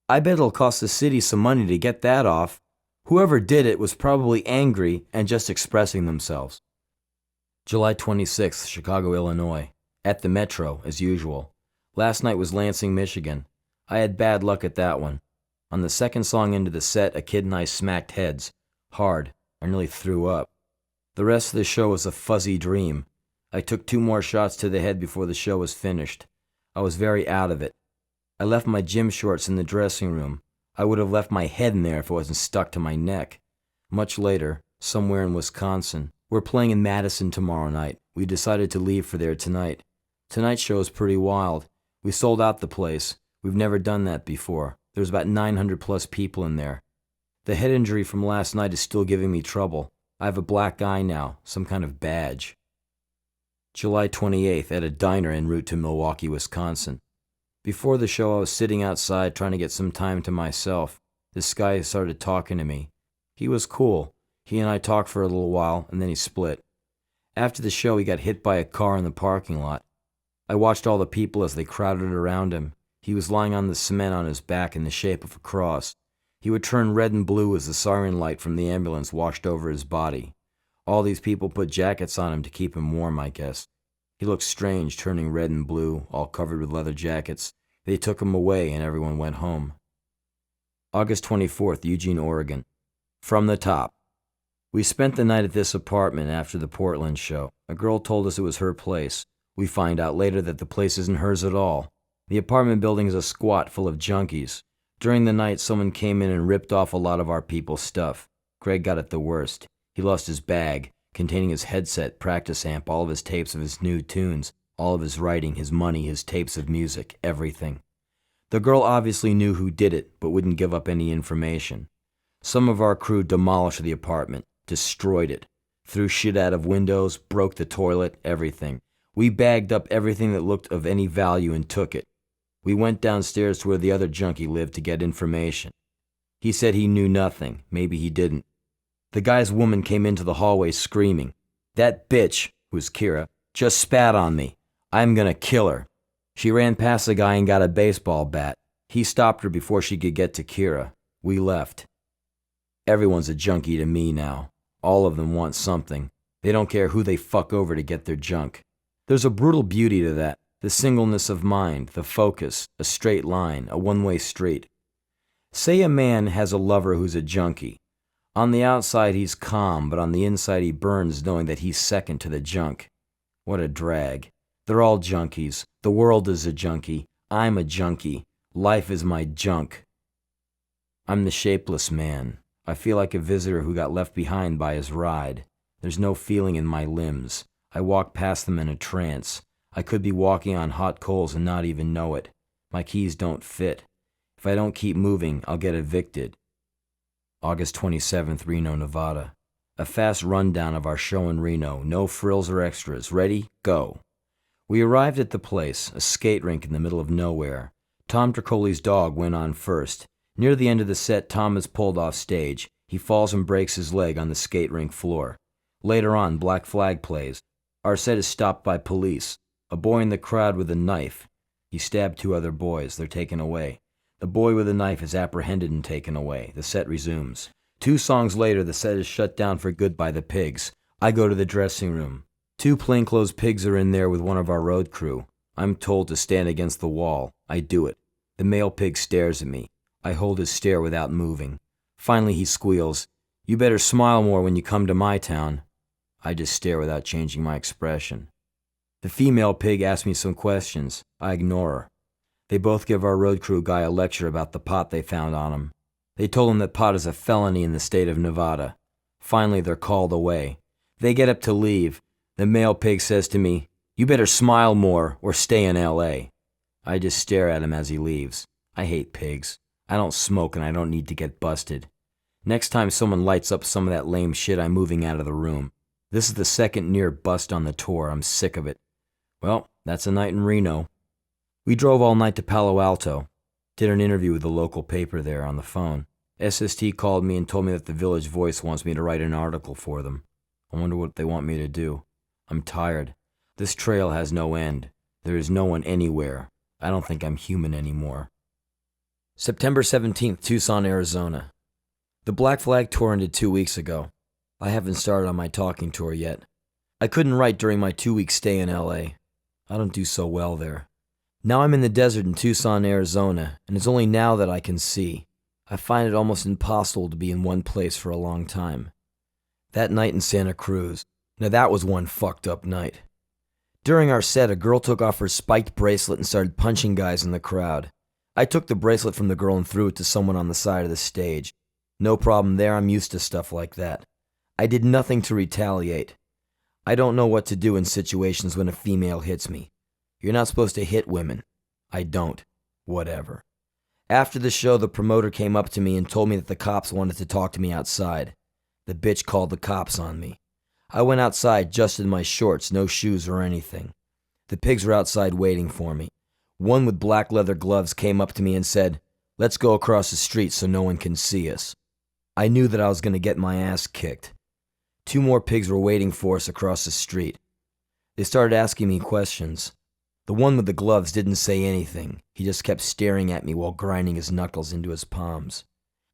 I bet it'll cost the city some money to get that off. Whoever did it was probably angry and just expressing themselves. July 26th, Chicago, Illinois. At the Metro, as usual. Last night was Lansing, Michigan. I had bad luck at that one. On the second song into the set, a kid and I smacked heads. Hard. I nearly threw up. The rest of the show was a fuzzy dream. I took 2 more shots to the head before the show was finished. I was very out of it. I left my gym shorts in the dressing room. I would have left my head in there if it wasn't stuck to my neck. Much later, somewhere in Wisconsin, we're playing in Madison tomorrow night. We decided to leave for there tonight. Tonight's show is pretty wild. We sold out the place. We've never done that before. There's about 900 plus people in there. The head injury from last night is still giving me trouble. I have a black eye now, some kind of badge. July 28th, at a diner en route to Milwaukee, Wisconsin. Before the show, I was sitting outside trying to get some time to myself. This guy started talking to me. He was cool. He and I talked for a little while, and then he split. After the show, he got hit by a car in the parking lot. I watched all the people as they crowded around him. He was lying on the cement on his back in the shape of a cross. He would turn red and blue as the siren light from the ambulance washed over his body. All these people put jackets on him to keep him warm, I guess. He looked strange, turning red and blue, all covered with leather jackets. They took him away, and everyone went home. August 24th, Eugene, Oregon. From the top. We spent the night at this apartment after the Portland show. A girl told us it was her place. We find out later that the place isn't hers at all. The apartment building is a squat full of junkies. During the night, someone came in and ripped off a lot of our people's stuff. Greg got it the worst. He lost his bag, containing his headset, practice amp, all of his tapes of his new tunes, all of his writing, his money, his tapes of music, everything. The girl obviously knew who did it, but wouldn't give up any information. Some of our crew demolished the apartment, destroyed it, threw shit out of windows, broke the toilet, everything. We bagged up everything that looked of any value and took it. We went downstairs to where the other junkie lived to get information. He said he knew nothing. Maybe he didn't. The guy's woman came into the hallway screaming, "That bitch," who's Kira, "just spat on me. I'm gonna kill her." She ran past the guy and got a baseball bat. He stopped her before she could get to Kira. We left. Everyone's a junkie to me now. All of them want something. They don't care who they fuck over to get their junk. There's a brutal beauty to that. The singleness of mind, the focus, a straight line, a one-way street. Say a man has a lover who's a junkie. On the outside he's calm, but on the inside he burns knowing that he's second to the junk. What a drag. They're all junkies. The world is a junkie. I'm a junkie. Life is my junk. I'm the shapeless man. I feel like a visitor who got left behind by his ride. There's no feeling in my limbs. I walk past them in a trance. I could be walking on hot coals and not even know it. My keys don't fit. If I don't keep moving, I'll get evicted. August 27th, Reno, Nevada. A fast rundown of our show in Reno. No frills or extras. Ready? Go. We arrived at the place, a skate rink in the middle of nowhere. Tom Tricoli's dog went on first. Near the end of the set, Tom is pulled off stage. He falls and breaks his leg on the skate rink floor. Later on, Black Flag plays. Our set is stopped by police. A boy in the crowd with a knife. He stabbed 2 other boys. They're taken away. The boy with the knife is apprehended and taken away. The set resumes. 2 songs later, the set is shut down for good by the pigs. I go to the dressing room. 2 plainclothes pigs are in there with one of our road crew. I'm told to stand against the wall. I do it. The male pig stares at me. I hold his stare without moving. Finally he squeals, "You better smile more when you come to my town." I just stare without changing my expression. The female pig asks me some questions. I ignore her. They both give our road crew guy a lecture about the pot they found on him. They told him that pot is a felony in the state of Nevada. Finally, they're called away. They get up to leave. The male pig says to me, "You better smile more or stay in L.A." I just stare at him as he leaves. I hate pigs. I don't smoke and I don't need to get busted. Next time someone lights up some of that lame shit, I'm moving out of the room. This is the second near bust on the tour. I'm sick of it. Well, that's a night in Reno. We drove all night to Palo Alto. Did an interview with the local paper there on the phone. SST called me and told me that the Village Voice wants me to write an article for them. I wonder what they want me to do. I'm tired. This trail has no end. There is no one anywhere. I don't think I'm human anymore. September 17th, Tucson, Arizona. The Black Flag tour ended 2 weeks ago. I haven't started on my talking tour yet. I couldn't write during my 2-week stay in LA. I don't do so well there. Now I'm in the desert in Tucson, Arizona, and it's only now that I can see. I find it almost impossible to be in one place for a long time. That night in Santa Cruz. Now that was one fucked up night. During our set, a girl took off her spiked bracelet and started punching guys in the crowd. I took the bracelet from the girl and threw it to someone on the side of the stage. No problem there, I'm used to stuff like that. I did nothing to retaliate. I don't know what to do in situations when a female hits me. You're not supposed to hit women. I don't. Whatever. After the show, the promoter came up to me and told me that the cops wanted to talk to me outside. The bitch called the cops on me. I went outside just in my shorts, no shoes or anything. The pigs were outside waiting for me. One with black leather gloves came up to me and said, "Let's go across the street so no one can see us." I knew that I was going to get my ass kicked. 2 more pigs were waiting for us across the street. They started asking me questions. The one with the gloves didn't say anything. He just kept staring at me while grinding his knuckles into his palms.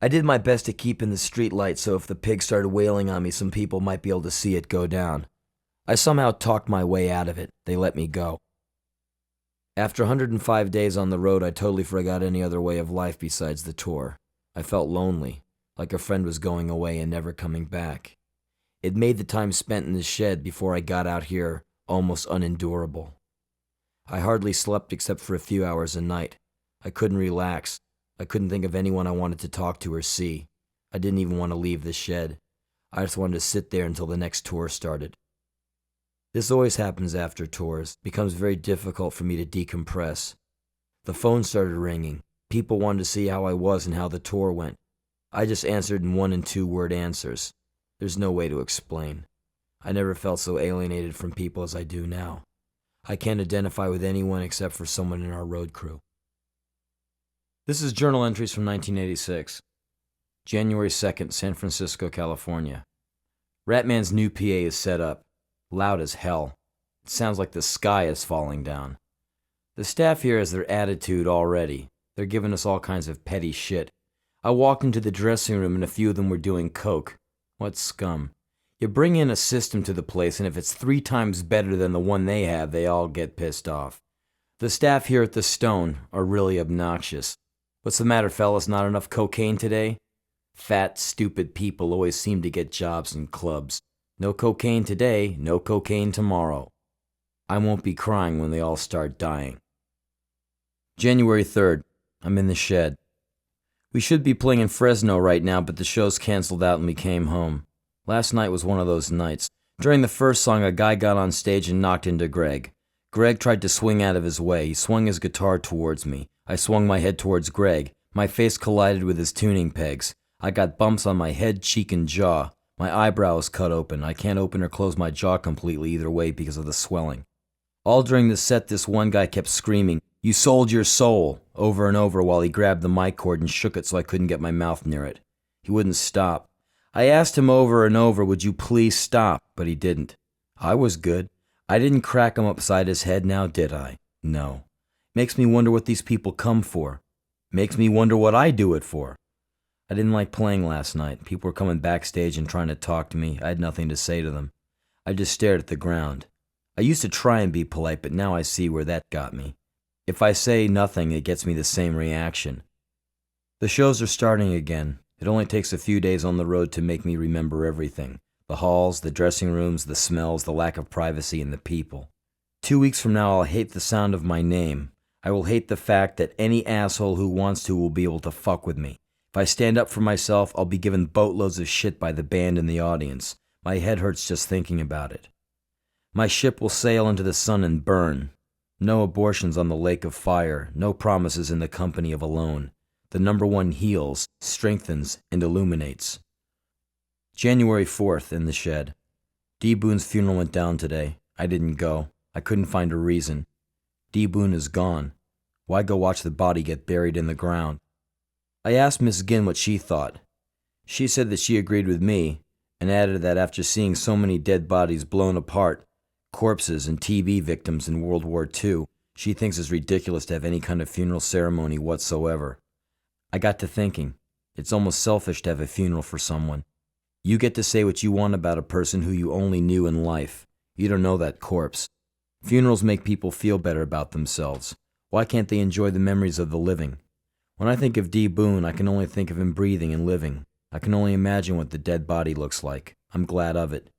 I did my best to keep in the street light so if the pigs started wailing on me, some people might be able to see it go down. I somehow talked my way out of it. They let me go. After 105 days on the road, I totally forgot any other way of life besides the tour. I felt lonely, like a friend was going away and never coming back. It made the time spent in the shed before I got out here almost unendurable. I hardly slept except for a few hours a night. I couldn't relax. I couldn't think of anyone I wanted to talk to or see. I didn't even want to leave the shed. I just wanted to sit there until the next tour started. This always happens after tours. It becomes very difficult for me to decompress. The phone started ringing. People wanted to see how I was and how the tour went. I just answered in 1- and 2-word answers. There's no way to explain. I never felt so alienated from people as I do now. I can't identify with anyone except for someone in our road crew. This is journal entries from 1986. January 2nd, San Francisco, California. Ratman's new PA is set up. Loud as hell. It sounds like the sky is falling down. The staff here has their attitude already. They're giving us all kinds of petty shit. I walked into the dressing room and a few of them were doing coke. What scum. You bring in a system to the place and if it's 3 times better than the one they have, they all get pissed off. The staff here at the Stone are really obnoxious. What's the matter, fellas? Not enough cocaine today? Fat, stupid people always seem to get jobs in clubs. No cocaine today, no cocaine tomorrow. I won't be crying when they all start dying. January 3rd. I'm in the shed. We should be playing in Fresno right now, but the show's canceled out and we came home. Last night was one of those nights. During the first song, a guy got on stage and knocked into Greg. Greg tried to swing out of his way. He swung his guitar towards me. I swung my head towards Greg. My face collided with his tuning pegs. I got bumps on my head, cheek, and jaw. My eyebrow is cut open. I can't open or close my jaw completely either way because of the swelling. All during the set, this one guy kept screaming, "You sold your soul," over and over while he grabbed the mic cord and shook it so I couldn't get my mouth near it. He wouldn't stop. I asked him over and over, "Would you please stop?" But he didn't. I was good. I didn't crack him upside his head now, did I? No. Makes me wonder what these people come for. Makes me wonder what I do it for. I didn't like playing last night. People were coming backstage and trying to talk to me. I had nothing to say to them. I just stared at the ground. I used to try and be polite, but now I see where that got me. If I say nothing, it gets me the same reaction. The shows are starting again. It only takes a few days on the road to make me remember everything. The halls, the dressing rooms, the smells, the lack of privacy, and the people. 2 weeks from now, I'll hate the sound of my name. I will hate the fact that any asshole who wants to will be able to fuck with me. If I stand up for myself, I'll be given boatloads of shit by the band and the audience. My head hurts just thinking about it. My ship will sail into the sun and burn. No abortions on the lake of fire. No promises in the company of alone. The number 1 heals, strengthens, and illuminates. January 4th, in the shed. D. Boone's funeral went down today. I didn't go. I couldn't find a reason. D. Boone is gone. Why go watch the body get buried in the ground? I asked Miss Ginn what she thought. She said that she agreed with me, and added that after seeing so many dead bodies blown apart, corpses and TB victims in World War II, she thinks it's ridiculous to have any kind of funeral ceremony whatsoever. I got to thinking, it's almost selfish to have a funeral for someone. You get to say what you want about a person who you only knew in life. You don't know that corpse. Funerals make people feel better about themselves. Why can't they enjoy the memories of the living? When I think of D. Boone, I can only think of him breathing and living. I can only imagine what the dead body looks like. I'm glad of it.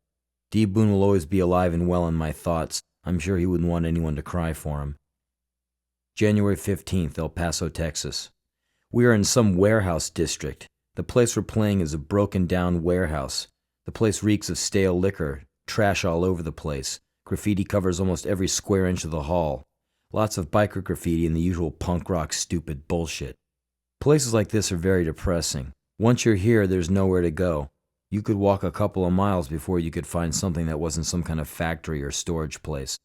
D. Boone will always be alive and well in my thoughts. I'm sure he wouldn't want anyone to cry for him. January 15th, El Paso, Texas. We are in some warehouse district. The place we're playing is a broken-down warehouse. The place reeks of stale liquor, trash all over the place. Graffiti covers almost every square inch of the hall. Lots of biker graffiti and the usual punk rock stupid bullshit. Places like this are very depressing. Once you're here, there's nowhere to go. You could walk a couple of miles before you could find something that wasn't some kind of factory or storage place.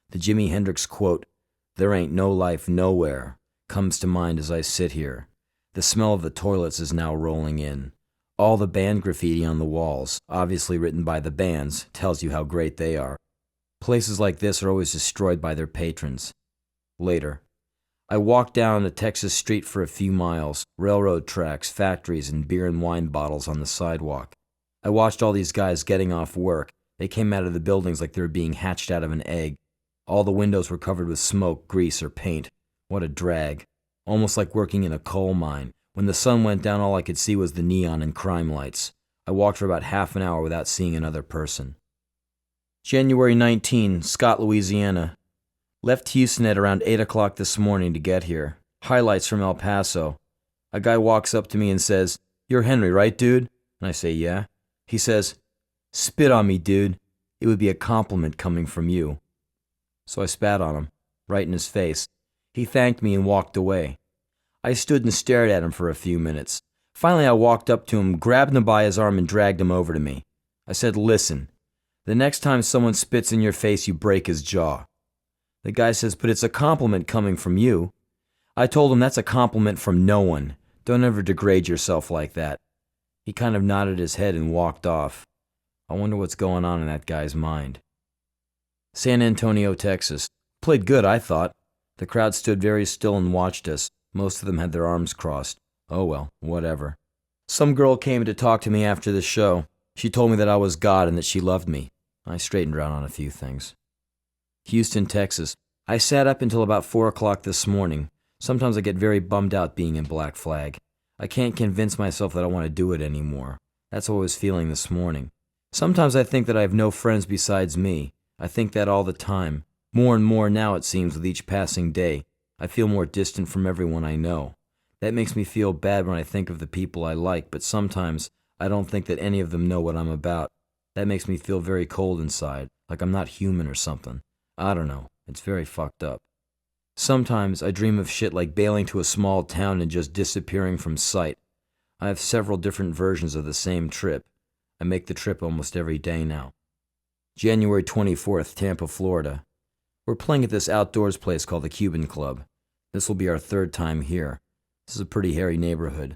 The Jimi Hendrix quote, "There ain't no life nowhere," comes to mind as I sit here. The smell of the toilets is now rolling in. All the band graffiti on the walls, obviously written by the bands, tells you how great they are. Places like this are always destroyed by their patrons. Later. I walked down a Texas street for a few miles, railroad tracks, factories, and beer and wine bottles on the sidewalk. I watched all these guys getting off work. They came out of the buildings like they were being hatched out of an egg. All the windows were covered with smoke, grease, or paint. What a drag. Almost like working in a coal mine. When the sun went down, all I could see was the neon and crime lights. I walked for about half an hour without seeing another person. January 19, Scott, Louisiana. Left Houston at around 8 o'clock this morning to get here. Highlights from El Paso. A guy walks up to me and says, "You're Henry, right, dude?" And I say, "Yeah." He says, "Spit on me, dude. It would be a compliment coming from you." So I spat on him, right in his face. He thanked me and walked away. I stood and stared at him for a few minutes. Finally, I walked up to him, grabbed him by his arm, and dragged him over to me. I said, "Listen, the next time someone spits in your face, you break his jaw." The guy says, "But it's a compliment coming from you." I told him, "That's a compliment from no one. Don't ever degrade yourself like that." He kind of nodded his head and walked off. I wonder what's going on in that guy's mind. San Antonio, Texas. Played good, I thought. The crowd stood very still and watched us. Most of them had their arms crossed. Oh well, whatever. Some girl came to talk to me after the show. She told me that I was God and that she loved me. I straightened her out on a few things. Houston, Texas. I sat up until about 4 o'clock this morning. Sometimes I get very bummed out being in Black Flag. I can't convince myself that I want to do it anymore. That's what I was feeling this morning. Sometimes I think that I have no friends besides me. I think that all the time. More and more now, it seems, with each passing day. I feel more distant from everyone I know. That makes me feel bad when I think of the people I like, but sometimes I don't think that any of them know what I'm about. That makes me feel very cold inside, like I'm not human or something. I don't know. It's very fucked up. Sometimes I dream of shit like bailing to a small town and just disappearing from sight. I have several different versions of the same trip. I make the trip almost every day now. January 24th, Tampa, Florida. We're playing at this outdoors place called the Cuban Club. This will be our 3rd time here. This is a pretty hairy neighborhood.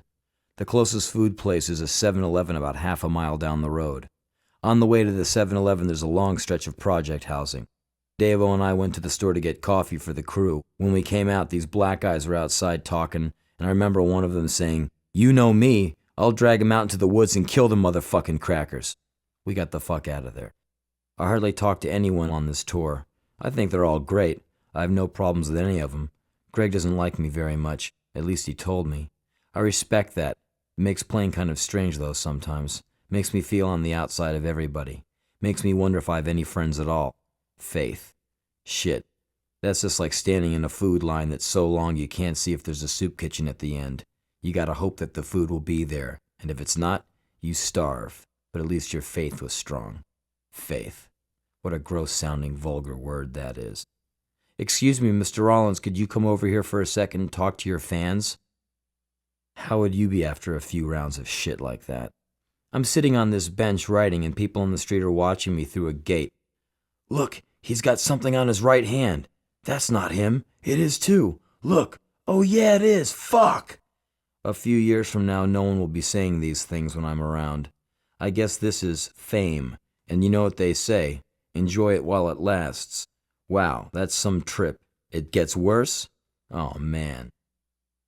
The closest food place is a 7-Eleven about half a mile down the road. On the way to the 7-Eleven, there's a long stretch of project housing. Davo and I went to the store to get coffee for the crew. When we came out, these black guys were outside talking, and I remember one of them saying, "You know me, I'll drag him out into the woods and kill them motherfucking crackers." We got the fuck out of there. I hardly talked to anyone on this tour. I think they're all great. I have no problems with any of them. Greg doesn't like me very much. At least he told me. I respect that. It makes playing kind of strange, though, sometimes. Makes me feel on the outside of everybody. Makes me wonder if I have any friends at all. Faith. Shit. That's just like standing in a food line that's so long you can't see if there's a soup kitchen at the end. You gotta hope that the food will be there, and if it's not, you starve. But at least your faith was strong. Faith. What a gross-sounding, vulgar word that is. "Excuse me, Mr. Rollins, could you come over here for a second and talk to your fans?" How would you be after a few rounds of shit like that? I'm sitting on this bench writing, and people on the street are watching me through a gate. "Look, he's got something on his right hand. That's not him. It is too. Look. Oh yeah, it is. Fuck!" A few years from now, no one will be saying these things when I'm around. I guess this is fame, and you know what they say. Enjoy it while it lasts. Wow, that's some trip. It gets worse? Oh, man.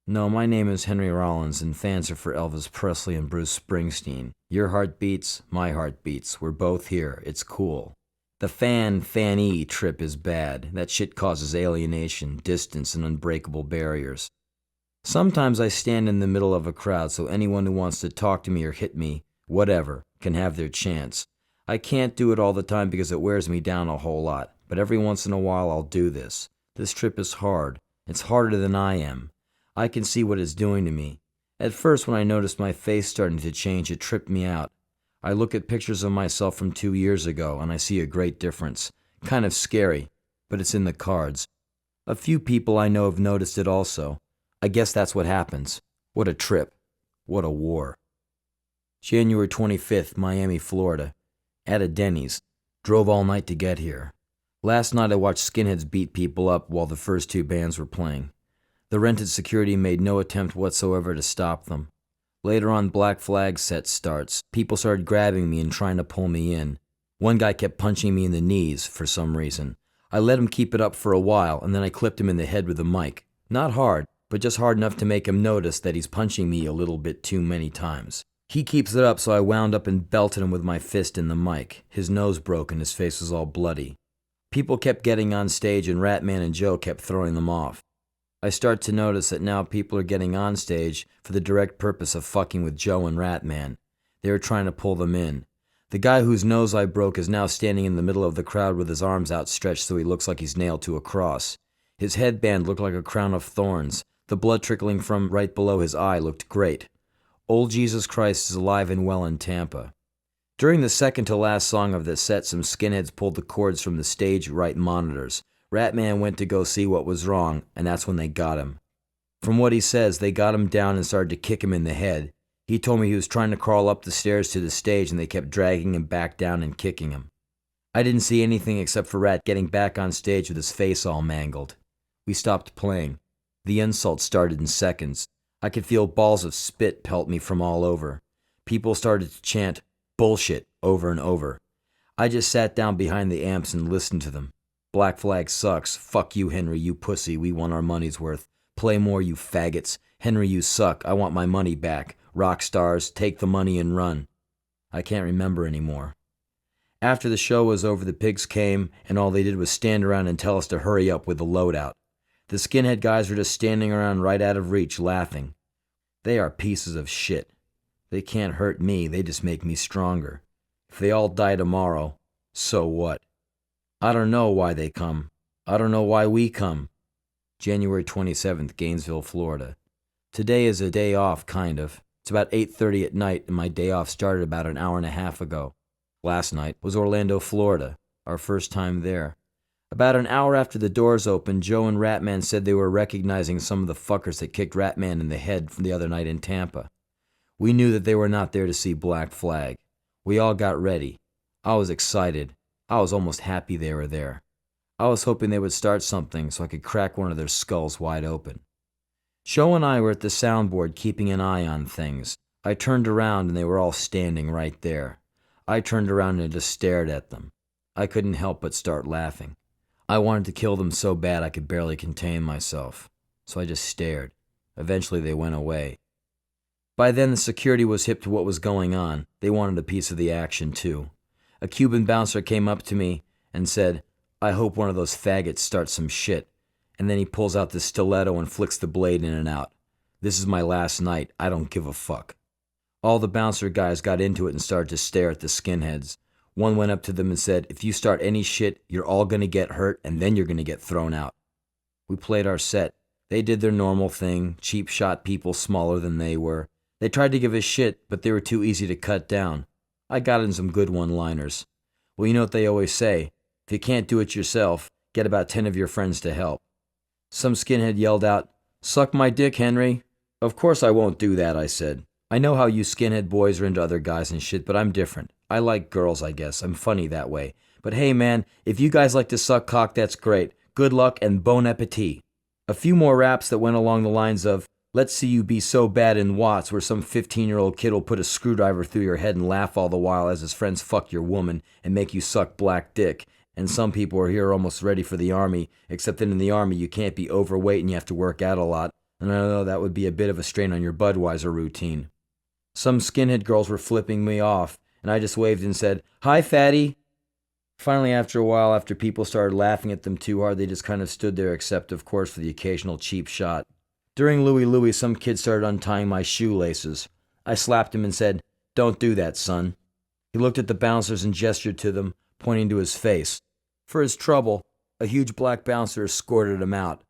No, my name is Henry Rollins, and fans are for Elvis Presley and Bruce Springsteen. Your heart beats, my heart beats. We're both here. It's cool. The fan-fanny trip is bad. That shit causes alienation, distance, and unbreakable barriers. Sometimes I stand in the middle of a crowd so anyone who wants to talk to me or hit me, whatever, can have their chance. I can't do it all the time because it wears me down a whole lot, but every once in a while I'll do this. This trip is hard. It's harder than I am. I can see what it's doing to me. At first, when I noticed my face starting to change, it tripped me out. I look at pictures of myself from 2 years ago, and I see a great difference. Kind of scary, but it's in the cards. A few people I know have noticed it also. I guess that's what happens. What a trip. What a war. January 25th, Miami, Florida. At a Denny's. Drove all night to get here. Last night I watched skinheads beat people up while the first two bands were playing. The rented security made no attempt whatsoever to stop them. Later on, Black Flag set starts. People started grabbing me and trying to pull me in. One guy kept punching me in the knees for some reason. I let him keep it up for a while, and then I clipped him in the head with a mic. Not hard, but just hard enough to make him notice that he's punching me a little bit too many times. He keeps it up, so I wound up and belted him with my fist in the mic. His nose broke and his face was all bloody. People kept getting on stage, and Ratman and Joe kept throwing them off. I start to notice that now people are getting on stage for the direct purpose of fucking with Joe and Ratman. They are trying to pull them in. The guy whose nose I broke is now standing in the middle of the crowd with his arms outstretched so he looks like he's nailed to a cross. His headband looked like a crown of thorns. The blood trickling from right below his eye looked great. Old Jesus Christ is alive and well in Tampa. During the second to last song of the set, some skinheads pulled the cords from the stage right monitors. Ratman went to go see what was wrong, and that's when they got him. From what he says, they got him down and started to kick him in the head. He told me he was trying to crawl up the stairs to the stage, and they kept dragging him back down and kicking him. I didn't see anything except for Rat getting back on stage with his face all mangled. We stopped playing. The insults started in seconds. I could feel balls of spit pelt me from all over. People started to chant bullshit over and over. I just sat down behind the amps and listened to them. Black Flag sucks. Fuck you, Henry, you pussy. We want our money's worth. Play more, you faggots. Henry, you suck. I want my money back. Rock stars, take the money and run. I can't remember anymore. After the show was over, the pigs came, and all they did was stand around and tell us to hurry up with the loadout. The skinhead guys were just standing around right out of reach, laughing. They are pieces of shit. They can't hurt me, they just make me stronger. If they all die tomorrow, so what? I don't know why they come. I don't know why we come. January 27th, Gainesville, Florida. Today is a day off, kind of. It's about 8:30 at night, and my day off started about an hour and a half ago. Last night was Orlando, Florida, our first time there. About an hour after the doors opened, Joe and Ratman said they were recognizing some of the fuckers that kicked Ratman in the head from the other night in Tampa. We knew that they were not there to see Black Flag. We all got ready. I was excited. I was almost happy they were there. I was hoping they would start something so I could crack one of their skulls wide open. Joe and I were at the soundboard keeping an eye on things. I turned around and they were all standing right there. I turned around and just stared at them. I couldn't help but start laughing. I wanted to kill them so bad I could barely contain myself. So I just stared. Eventually they went away. By then the security was hip to what was going on. They wanted a piece of the action too. A Cuban bouncer came up to me and said, "I hope one of those faggots starts some shit." And then he pulls out this stiletto and flicks the blade in and out. This is my last night. I don't give a fuck. All the bouncer guys got into it and started to stare at the skinheads. One went up to them and said, "If you start any shit, you're all gonna get hurt and then you're gonna get thrown out." We played our set. They did their normal thing, cheap shot people smaller than they were. They tried to give us shit, but they were too easy to cut down. I got in some good one-liners. Well, you know what they always say. If you can't do it yourself, get about 10 of your friends to help. Some skinhead yelled out, "Suck my dick, Henry." "Of course I won't do that," I said. "I know how you skinhead boys are into other guys and shit, but I'm different. I like girls, I guess. I'm funny that way. But hey, man, if you guys like to suck cock, that's great. Good luck and bon appetit." A few more raps that went along the lines of, "Let's see you be so bad in Watts," where some 15-year-old kid will put a screwdriver through your head and laugh all the while as his friends fuck your woman and make you suck black dick. And some people are here almost ready for the army, except that in the army you can't be overweight and you have to work out a lot. And I know that would be a bit of a strain on your Budweiser routine. Some skinhead girls were flipping me off, and I just waved and said, "Hi, fatty." Finally, after a while, after people started laughing at them too hard, they just kind of stood there, except, of course, for the occasional cheap shot. During Louie Louie, some kid started untying my shoelaces. I slapped him and said, "Don't do that, son." He looked at the bouncers and gestured to them, pointing to his face. For his trouble, a huge black bouncer escorted him out.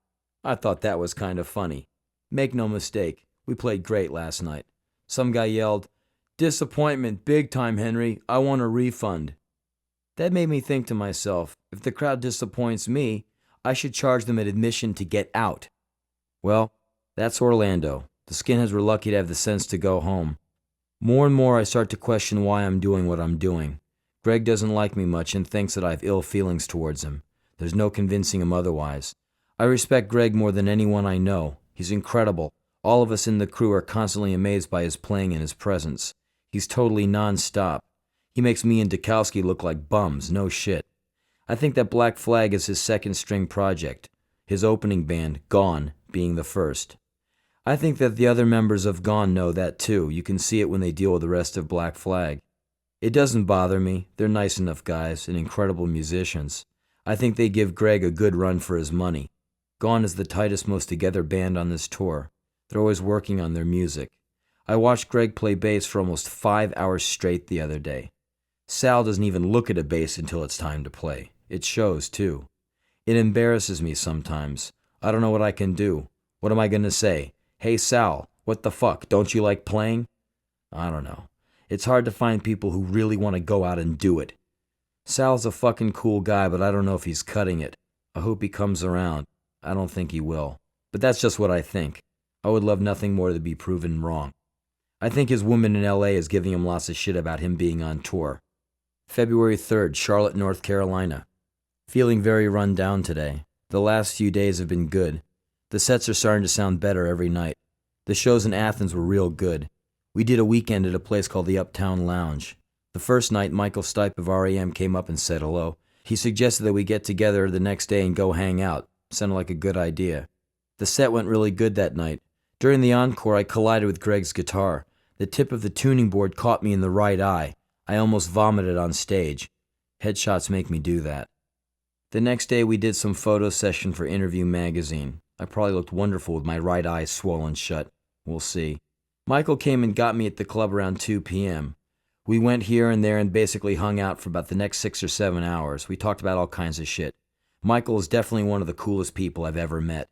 I thought that was kind of funny. Make no mistake, we played great last night. Some guy yelled, "Disappointment, big time, Henry. I want a refund." That made me think to myself, if the crowd disappoints me, I should charge them an admission to get out. Well, that's Orlando. The skinheads were lucky to have the sense to go home. More and more I start to question why I'm doing what I'm doing. Greg doesn't like me much and thinks that I have ill feelings towards him. There's no convincing him otherwise. I respect Greg more than anyone I know. He's incredible. All of us in the crew are constantly amazed by his playing and his presence. He's totally non-stop. He makes me and Dukowski look like bums, no shit. I think that Black Flag is his second string project, his opening band, Gone, being the first. I think that the other members of Gone know that too. You can see it when they deal with the rest of Black Flag. It doesn't bother me. They're nice enough guys and incredible musicians. I think they give Greg a good run for his money. Gone is the tightest, most together band on this tour. They're always working on their music. I watched Greg play bass for almost 5 hours straight the other day. Sal doesn't even look at a bass until it's time to play. It shows, too. It embarrasses me sometimes. I don't know what I can do. What am I going to say? "Hey, Sal, what the fuck? Don't you like playing?" I don't know. It's hard to find people who really want to go out and do it. Sal's a fucking cool guy, but I don't know if he's cutting it. I hope he comes around. I don't think he will. But that's just what I think. I would love nothing more to be proven wrong. I think his woman in LA is giving him lots of shit about him being on tour. February 3rd, Charlotte, North Carolina. Feeling very run down today. The last few days have been good. The sets are starting to sound better every night. The shows in Athens were real good. We did a weekend at a place called the Uptown Lounge. The first night, Michael Stipe of R.E.M. came up and said hello. He suggested that we get together the next day and go hang out. Sounded like a good idea. The set went really good that night. During the encore, I collided with Greg's guitar. The tip of the tuning board caught me in the right eye. I almost vomited on stage. Headshots make me do that. The next day, we did some photo session for Interview magazine. I probably looked wonderful with my right eye swollen shut. We'll see. Michael came and got me at the club around 2 p.m. We went here and there and basically hung out for about the next 6 or 7 hours. We talked about all kinds of shit. Michael is definitely one of the coolest people I've ever met.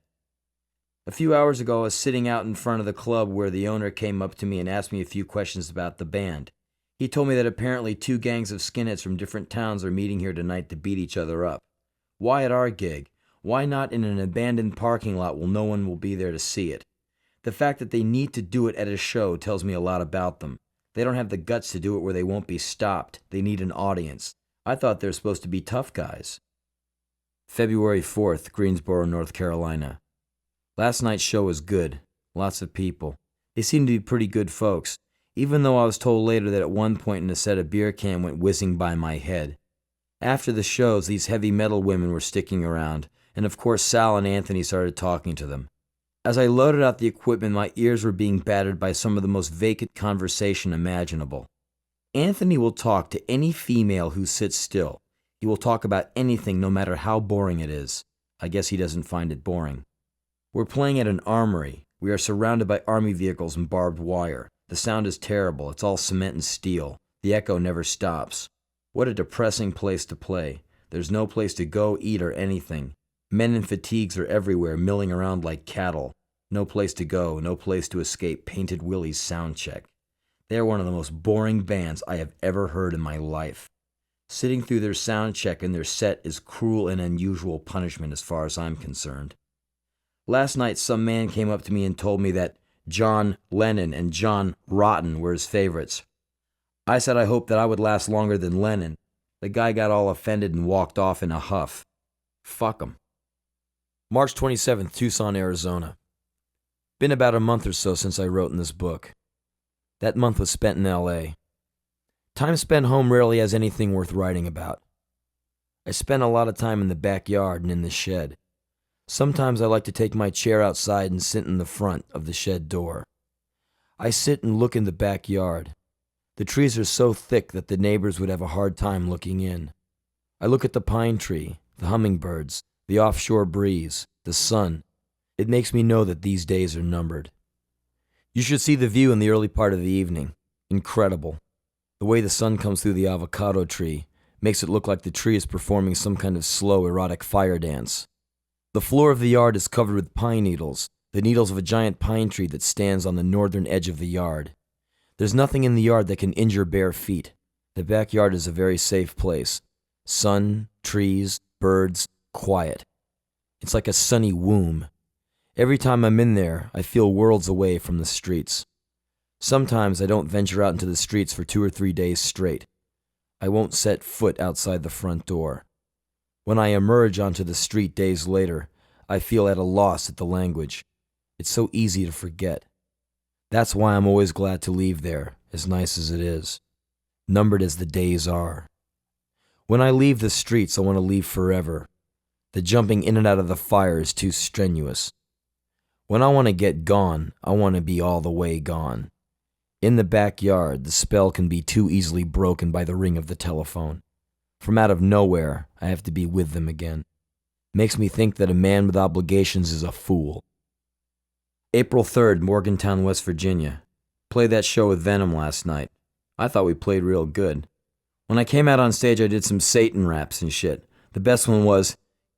A few hours ago, I was sitting out in front of the club where the owner came up to me and asked me a few questions about the band. He told me that apparently 2 gangs of skinheads from different towns are meeting here tonight to beat each other up. Why at our gig? Why not in an abandoned parking lot where no one will be there to see it? The fact that they need to do it at a show tells me a lot about them. They don't have the guts to do it where they won't be stopped. They need an audience. I thought they're supposed to be tough guys. February 4th, Greensboro, North Carolina. Last night's show was good. Lots of people. They seemed to be pretty good folks, even though I was told later that at one point in the set a beer can went whizzing by my head. After the shows, these heavy metal women were sticking around, and of course Sal and Anthony started talking to them. As I loaded out the equipment, my ears were being battered by some of the most vacant conversation imaginable. Anthony will talk to any female who sits still. He will talk about anything, no matter how boring it is. I guess he doesn't find it boring. We're playing at an armory. We are surrounded by army vehicles and barbed wire. The sound is terrible. It's all cement and steel. The echo never stops. What a depressing place to play. There's no place to go, eat, or anything. Men in fatigues are everywhere, milling around like cattle. No place to go, no place to escape Painted Willie's sound check. They are one of the most boring bands I have ever heard in my life. Sitting through their sound check and their set is cruel and unusual punishment as far as I'm concerned. Last night, some man came up to me and told me that John Lennon and John Rotten were his favorites. I said I hoped that I would last longer than Lennon. The guy got all offended and walked off in a huff. Fuck him. March 27th, Tucson, Arizona. Been about a month or so since I wrote in this book. That month was spent in L.A. Time spent home rarely has anything worth writing about. I spent a lot of time in the backyard and in the shed. Sometimes I like to take my chair outside and sit in the front of the shed door. I sit and look in the backyard. The trees are so thick that the neighbors would have a hard time looking in. I look at the pine tree, the hummingbirds, the offshore breeze, the sun. It makes me know that these days are numbered. You should see the view in the early part of the evening. Incredible. The way the sun comes through the avocado tree makes it look like the tree is performing some kind of slow, erotic fire dance. The floor of the yard is covered with pine needles, the needles of a giant pine tree that stands on the northern edge of the yard. There's nothing in the yard that can injure bare feet. The backyard is a very safe place. Sun, trees, birds, quiet. It's like a sunny womb. Every time I'm in there, I feel worlds away from the streets. Sometimes I don't venture out into the streets for 2 or 3 days straight. I won't set foot outside the front door. When I emerge onto the street days later, I feel at a loss at the language. It's so easy to forget. That's why I'm always glad to leave there, as nice as it is, numbered as the days are. When I leave the streets, I want to leave forever. The jumping in and out of the fire is too strenuous. When I want to get gone, I want to be all the way gone. In the backyard, the spell can be too easily broken by the ring of the telephone. From out of nowhere, I have to be with them again. Makes me think that a man with obligations is a fool. April 3rd, Morgantown, West Virginia. Played that show with Venom last night. I thought we played real good. When I came out on stage, I did some Satan raps and shit. The best one was,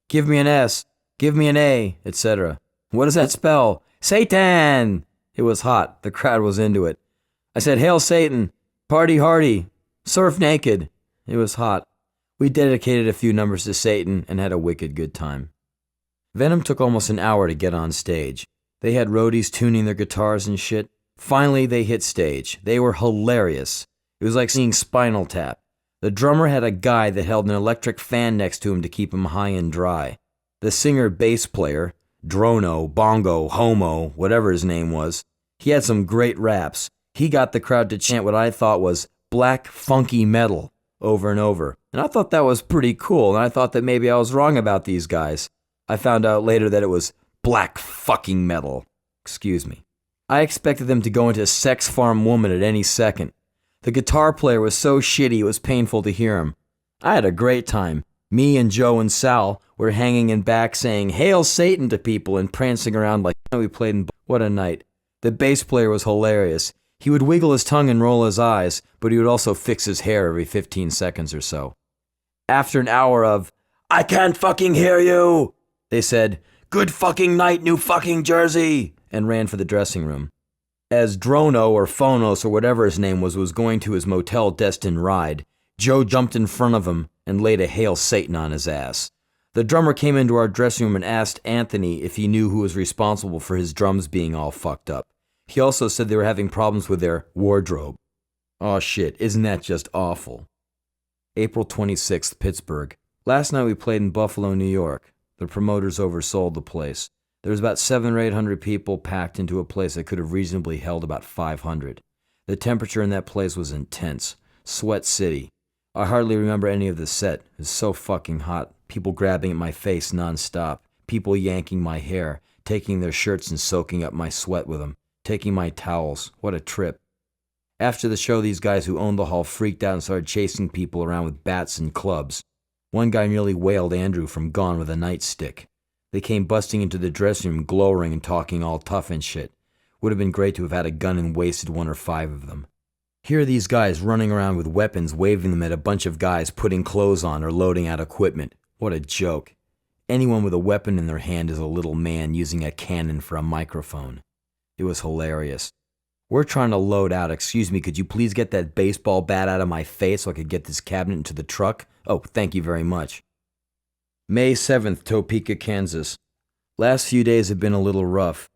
"Give me an S, give me an A," etc. What does that spell? Satan! It was hot. The crowd was into it. I said, "Hail Satan, party hardy, surf naked." It was hot. We dedicated a few numbers to Satan and had a wicked good time. Venom took almost an hour to get on stage. They had roadies tuning their guitars and shit. Finally, they hit stage. They were hilarious. It was like seeing Spinal Tap. The drummer had a guy that held an electric fan next to him to keep him high and dry. The singer-bass player, Drono, Bongo, Homo, whatever his name was, he had some great raps. He got the crowd to chant what I thought was black, funky metal over and over. And I thought that was pretty cool, and I thought that maybe I was wrong about these guys. I found out later that it was black fucking metal. Excuse me. I expected them to go into Sex Farm Woman at any second. The guitar player was so shitty it was painful to hear him. I had a great time. Me and Joe and Sal were hanging in back saying "Hail Satan" to people and prancing around like we played in. What a night. The bass player was hilarious. He would wiggle his tongue and roll his eyes, but he would also fix his hair every 15 seconds or so. After an hour of, "I can't fucking hear you," they said, "Good fucking night, New fucking Jersey," and ran for the dressing room. As Drono or Phonos or whatever his name was going to his motel destined ride, Joe jumped in front of him and laid a Hail Satan on his ass. The drummer came into our dressing room and asked Anthony if he knew who was responsible for his drums being all fucked up. He also said they were having problems with their wardrobe. Aw shit, isn't that just awful? April 26th, Pittsburgh. Last night we played in Buffalo, New York. The promoters oversold the place. There was about 700 or 800 people packed into a place that could have reasonably held about 500. The temperature in that place was intense. Sweat City. I hardly remember any of the set. It was so fucking hot. People grabbing at my face nonstop. People yanking my hair, taking their shirts and soaking up my sweat with them. Taking my towels. What a trip. After the show, these guys who owned the hall freaked out and started chasing people around with bats and clubs. One guy nearly whaled Andrew from Gone with a Nightstick. They came busting into the dressing room, glowering and talking all tough and shit. Would have been great to have had a gun and wasted 1 or 5 of them. Here are these guys running around with weapons, waving them at a bunch of guys putting clothes on or loading out equipment. What a joke. Anyone with a weapon in their hand is a little man using a cannon for a microphone. It was hilarious. "We're trying to load out. Excuse me, could you please get that baseball bat out of my face so I could get this cabinet into the truck? Oh, thank you very much." May 7th, Topeka, Kansas. Last few days have been a little rough.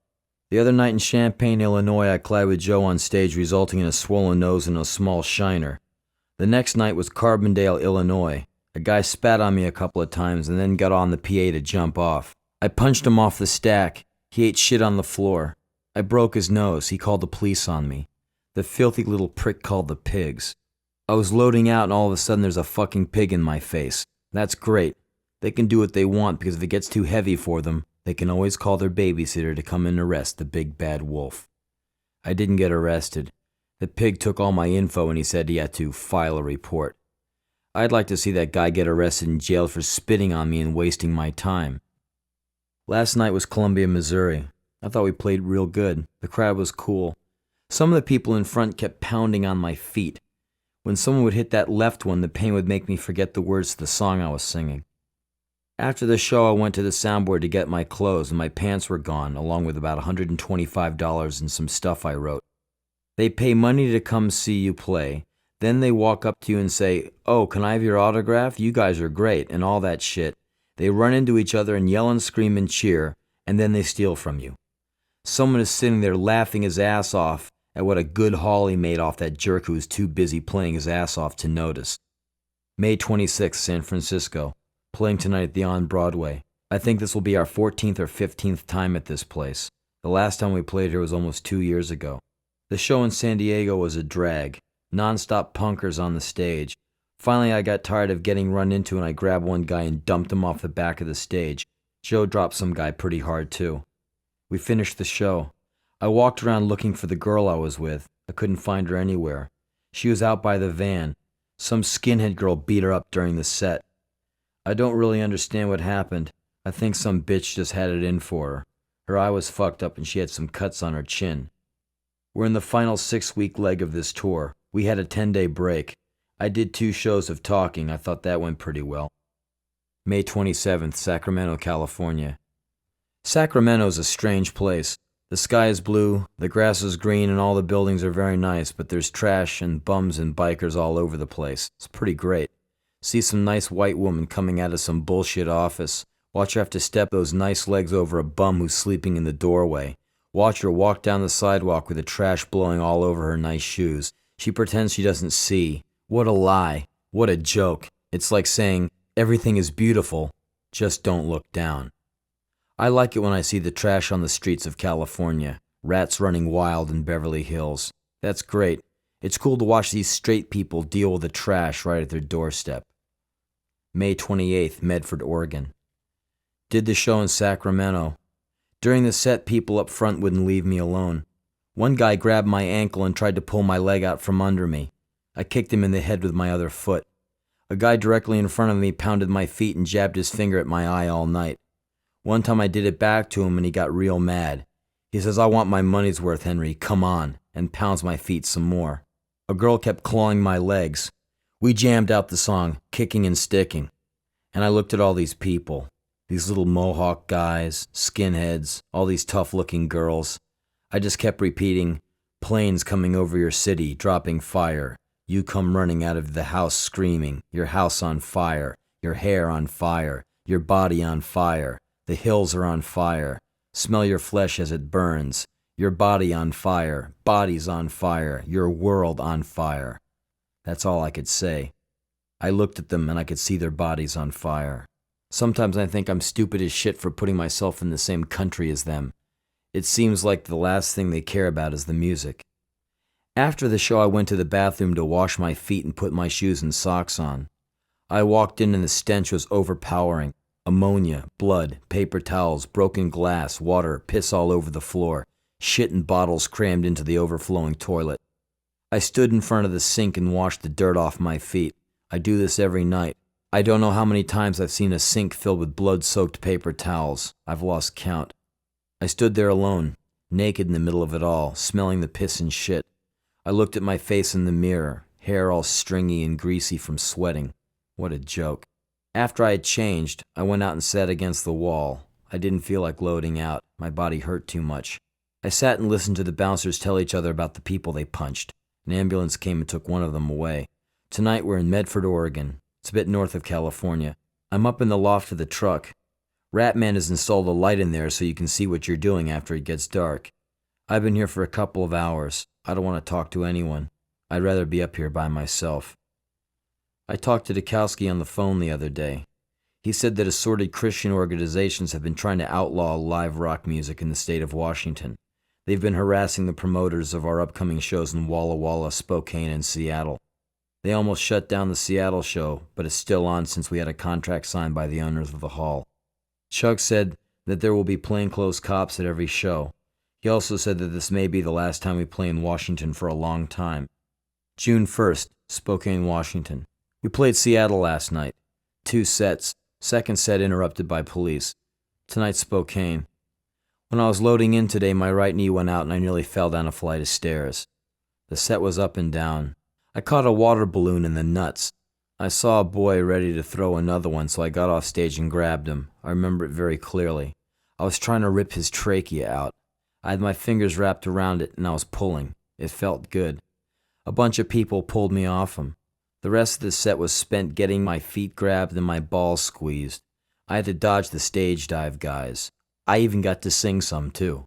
The other night in Champaign, Illinois, I collided with Joe on stage, resulting in a swollen nose and a small shiner. The next night was Carbondale, Illinois. A guy spat on me a couple of times and then got on the PA to jump off. I punched him off the stack. He ate shit on the floor. I broke his nose. He called the police on me. The filthy little prick called the pigs. I was loading out and all of a sudden there's a fucking pig in my face. That's great. They can do what they want because if it gets too heavy for them, they can always call their babysitter to come and arrest the big bad wolf. I didn't get arrested. The pig took all my info and he said he had to file a report. I'd like to see that guy get arrested and jailed for spitting on me and wasting my time. Last night was Columbia, Missouri. I thought we played real good. The crowd was cool. Some of the people in front kept pounding on my feet. When someone would hit that left one, the pain would make me forget the words to the song I was singing. After the show, I went to the soundboard to get my clothes, and my pants were gone, along with about $125 and some stuff I wrote. They pay money to come see you play. Then they walk up to you and say, "Oh, can I have your autograph? You guys are great," and all that shit. They run into each other and yell and scream and cheer, and then they steal from you. Someone is sitting there laughing his ass off at what a good haul he made off that jerk who was too busy playing his ass off to notice. May 26th, San Francisco. Playing tonight at the On Broadway. I think this will be our 14th or 15th time at this place. The last time we played here was almost 2 years ago. The show in San Diego was a drag. Non-stop punkers on the stage. Finally, I got tired of getting run into and I grabbed one guy and dumped him off the back of the stage. Joe dropped some guy pretty hard too. We finished the show. I walked around looking for the girl I was with. I couldn't find her anywhere. She was out by the van. Some skinhead girl beat her up during the set. I don't really understand what happened. I think some bitch just had it in for her. Her eye was fucked up and she had some cuts on her chin. We're in the final 6-week leg of this tour. We had a 10-day break. I did 2 shows of talking. I thought that went pretty well. May 27th, Sacramento, California. Sacramento's a strange place. The sky is blue, the grass is green, and all the buildings are very nice, but there's trash and bums and bikers all over the place. It's pretty great. See some nice white woman coming out of some bullshit office. Watch her have to step those nice legs over a bum who's sleeping in the doorway. Watch her walk down the sidewalk with the trash blowing all over her nice shoes. She pretends she doesn't see. What a lie. What a joke. It's like saying, everything is beautiful, just don't look down. I like it when I see the trash on the streets of California. Rats running wild in Beverly Hills. That's great. It's cool to watch these straight people deal with the trash right at their doorstep. May 28th, Medford, Oregon. Did the show in Sacramento. During the set, people up front wouldn't leave me alone. One guy grabbed my ankle and tried to pull my leg out from under me. I kicked him in the head with my other foot. A guy directly in front of me pounded my feet and jabbed his finger at my eye all night. One time I did it back to him and he got real mad. He says, "I want my money's worth, Henry, come on," and pounds my feet some more. A girl kept clawing my legs. We jammed out the song, Kicking and Sticking. And I looked at all these people. These little mohawk guys, skinheads, all these tough-looking girls. I just kept repeating, "Planes coming over your city, dropping fire. You come running out of the house screaming, your house on fire, your hair on fire, your body on fire. The hills are on fire. Smell your flesh as it burns. Your body on fire, body's on fire, your world on fire." That's all I could say. I looked at them and I could see their bodies on fire. Sometimes I think I'm stupid as shit for putting myself in the same country as them. It seems like the last thing they care about is the music. After the show, I went to the bathroom to wash my feet and put my shoes and socks on. I walked in and the stench was overpowering. Ammonia, blood, paper towels, broken glass, water, piss all over the floor, shit in bottles crammed into the overflowing toilet. I stood in front of the sink and washed the dirt off my feet. I do this every night. I don't know how many times I've seen a sink filled with blood-soaked paper towels. I've lost count. I stood there alone, naked in the middle of it all, smelling the piss and shit. I looked at my face in the mirror, hair all stringy and greasy from sweating. What a joke. After I had changed, I went out and sat against the wall. I didn't feel like loading out. My body hurt too much. I sat and listened to the bouncers tell each other about the people they punched. An ambulance came and took one of them away. Tonight we're in Medford, Oregon. It's a bit north of California. I'm up in the loft of the truck. Ratman has installed a light in there so you can see what you're doing after it gets dark. I've been here for a couple of hours. I don't want to talk to anyone. I'd rather be up here by myself. I talked to Dukowski on the phone the other day. He said that assorted Christian organizations have been trying to outlaw live rock music in the state of Washington. They've been harassing the promoters of our upcoming shows in Walla Walla, Spokane, and Seattle. They almost shut down the Seattle show, but it's still on since we had a contract signed by the owners of the hall. Chuck said that there will be plainclothes cops at every show. He also said that this may be the last time we play in Washington for a long time. June 1st, Spokane, Washington. We played Seattle last night. 2 sets. Second set interrupted by police. Tonight, Spokane. When I was loading in today, my right knee went out and I nearly fell down a flight of stairs. The set was up and down. I caught a water balloon in the nuts. I saw a boy ready to throw another one, so I got off stage and grabbed him. I remember it very clearly. I was trying to rip his trachea out. I had my fingers wrapped around it, and I was pulling. It felt good. A bunch of people pulled me off him. The rest of the set was spent getting my feet grabbed and my balls squeezed. I had to dodge the stage dive guys. I even got to sing some, too.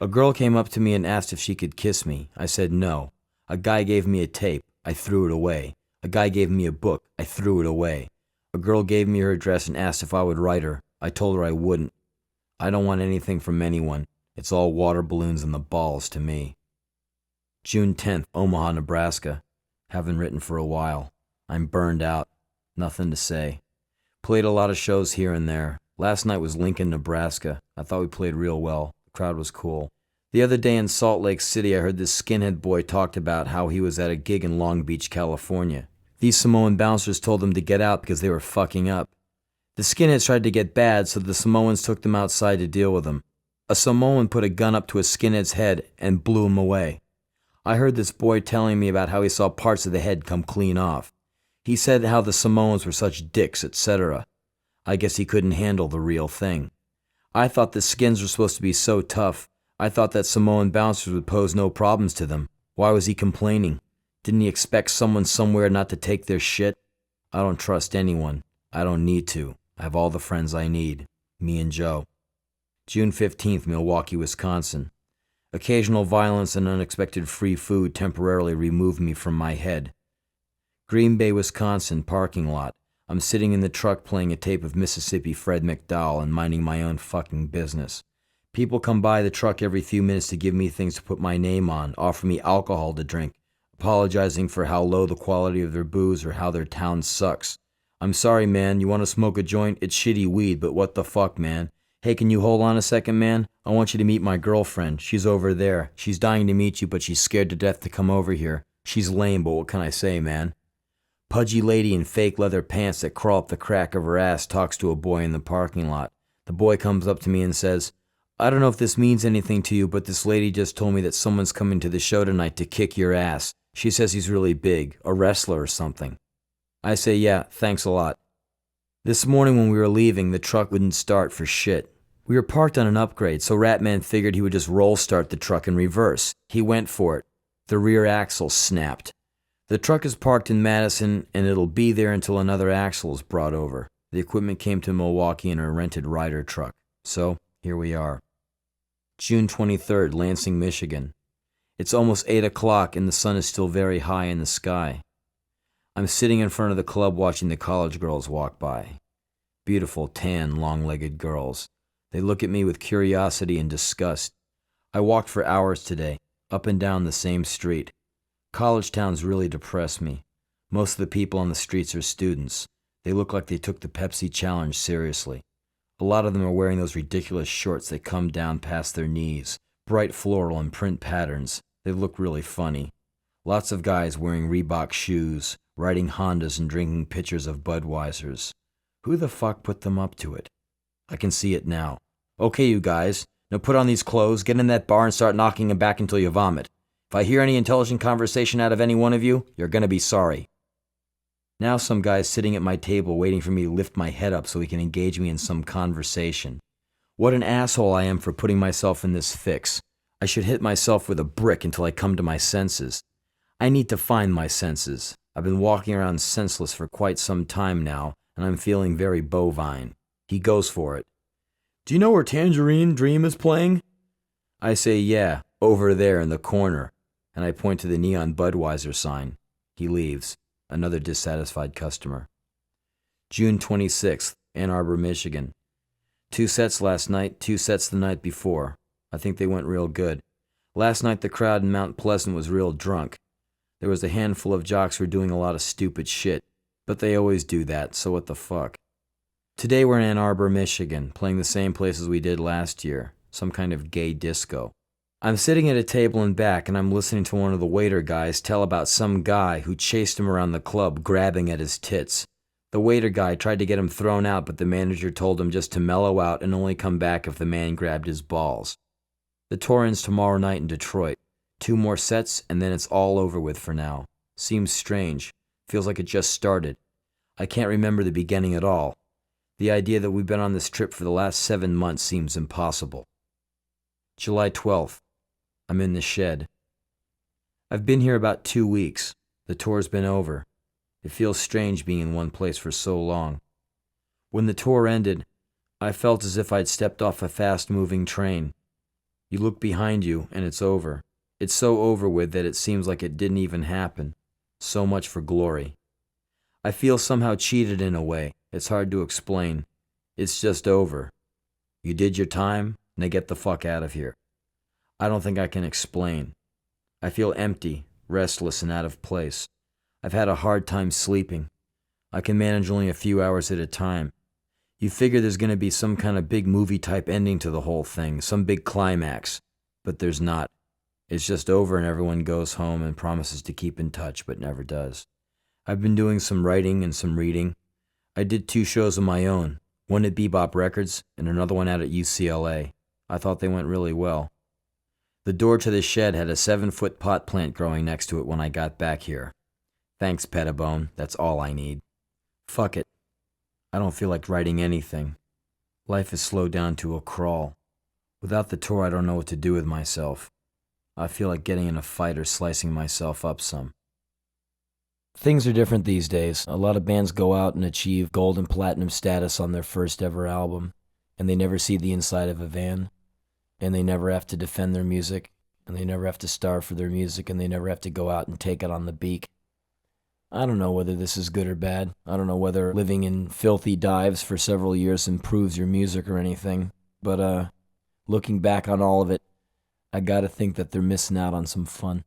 A girl came up to me and asked if she could kiss me. I said no. A guy gave me a tape. I threw it away. A guy gave me a book. I threw it away. A girl gave me her address and asked if I would write her. I told her I wouldn't. I don't want anything from anyone. It's all water balloons and the balls to me. June 10th, Omaha, Nebraska. Haven't written for a while. I'm burned out. Nothing to say. Played a lot of shows here and there. Last night was Lincoln, Nebraska. I thought we played real well. The crowd was cool. The other day in Salt Lake City, I heard this skinhead boy talked about how he was at a gig in Long Beach, California. These Samoan bouncers told them to get out because they were fucking up. The skinheads tried to get bad, so the Samoans took them outside to deal with them. A Samoan put a gun up to a skinhead's head and blew him away. I heard this boy telling me about how he saw parts of the head come clean off. He said how the Samoans were such dicks, etc. I guess he couldn't handle the real thing. I thought the skins were supposed to be so tough. I thought that Samoan bouncers would pose no problems to them. Why was he complaining? Didn't he expect someone somewhere not to take their shit? I don't trust anyone. I don't need to. I have all the friends I need. Me and Joe. June 15th, Milwaukee, Wisconsin. Occasional violence and unexpected free food temporarily removed me from my head. Green Bay, Wisconsin, parking lot. I'm sitting in the truck playing a tape of Mississippi Fred McDowell and minding my own fucking business. People come by the truck every few minutes to give me things to put my name on, offer me alcohol to drink, apologizing for how low the quality of their booze or how their town sucks. I'm sorry, man, you want to smoke a joint? It's shitty weed, but what the fuck, man? Hey, can you hold on a second, man? I want you to meet my girlfriend. She's over there. She's dying to meet you, but she's scared to death to come over here. She's lame, but what can I say, man? Pudgy lady in fake leather pants that crawl up the crack of her ass talks to a boy in the parking lot. The boy comes up to me and says, I don't know if this means anything to you, but this lady just told me that someone's coming to the show tonight to kick your ass. She says he's really big, a wrestler or something. I say, yeah, thanks a lot. This morning when we were leaving, the truck wouldn't start for shit. We were parked on an upgrade, so Ratman figured he would just roll start the truck in reverse. He went for it. The rear axle snapped. The truck is parked in Madison, and it'll be there until another axle is brought over. The equipment came to Milwaukee in a rented Ryder truck. So, here we are. June 23rd, Lansing, Michigan. It's almost 8 o'clock, and the sun is still very high in the sky. I'm sitting in front of the club watching the college girls walk by. Beautiful, tan, long-legged girls. They look at me with curiosity and disgust. I walked for hours today, up and down the same street. College towns really depress me. Most of the people on the streets are students. They look like they took the Pepsi challenge seriously. A lot of them are wearing those ridiculous shorts that come down past their knees, bright floral and print patterns. They look really funny. Lots of guys wearing Reebok shoes, riding Hondas and drinking pitchers of Budweisers. Who the fuck put them up to it? I can see it now. Okay, you guys, now put on these clothes, get in that bar and start knocking them back until you vomit. If I hear any intelligent conversation out of any one of you, you're gonna be sorry. Now some guy's sitting at my table waiting for me to lift my head up so he can engage me in some conversation. What an asshole I am for putting myself in this fix. I should hit myself with a brick until I come to my senses. I need to find my senses. I've been walking around senseless for quite some time now, and I'm feeling very bovine. He goes for it. Do you know where Tangerine Dream is playing? I say, yeah, over there in the corner, and I point to the neon Budweiser sign. He leaves. Another dissatisfied customer. June 26th, Ann Arbor, Michigan. 2 sets last night, 2 sets the night before. I think they went real good. Last night the crowd in Mount Pleasant was real drunk. There was a handful of jocks who were doing a lot of stupid shit, but they always do that, so what the fuck. Today we're in Ann Arbor, Michigan, playing the same place as we did last year, some kind of gay disco. I'm sitting at a table in back and I'm listening to one of the waiter guys tell about some guy who chased him around the club grabbing at his tits. The waiter guy tried to get him thrown out, but the manager told him just to mellow out and only come back if the man grabbed his balls. The tour ends tomorrow night in Detroit. 2 more sets and then it's all over with for now. Seems strange. Feels like it just started. I can't remember the beginning at all. The idea that we've been on this trip for the last 7 months seems impossible. July 12th. I'm in the shed. I've been here about 2 weeks. The tour's been over. It feels strange being in one place for so long. When the tour ended, I felt as if I'd stepped off a fast-moving train. You look behind you, and it's over. It's so over with that it seems like it didn't even happen. So much for glory. I feel somehow cheated in a way. It's hard to explain. It's just over. You did your time, now get the fuck out of here. I don't think I can explain. I feel empty, restless, and out of place. I've had a hard time sleeping. I can manage only a few hours at a time. You figure there's going to be some kind of big movie-type ending to the whole thing, some big climax. But there's not. It's just over and everyone goes home and promises to keep in touch, but never does. I've been doing some writing and some reading. I did 2 shows of my own, one at Bebop Records and another one out at UCLA. I thought they went really well. The door to the shed had a 7-foot pot plant growing next to it when I got back here. Thanks, Pettibone. That's all I need. Fuck it. I don't feel like writing anything. Life has slowed down to a crawl. Without the tour, I don't know what to do with myself. I feel like getting in a fight or slicing myself up some. Things are different these days. A lot of bands go out and achieve gold and platinum status on their first ever album, and they never see the inside of a van, and they never have to defend their music, and they never have to starve for their music, and they never have to go out and take it on the beak. I don't know whether this is good or bad. I don't know whether living in filthy dives for several years improves your music or anything, but looking back on all of it, I gotta think that they're missing out on some fun.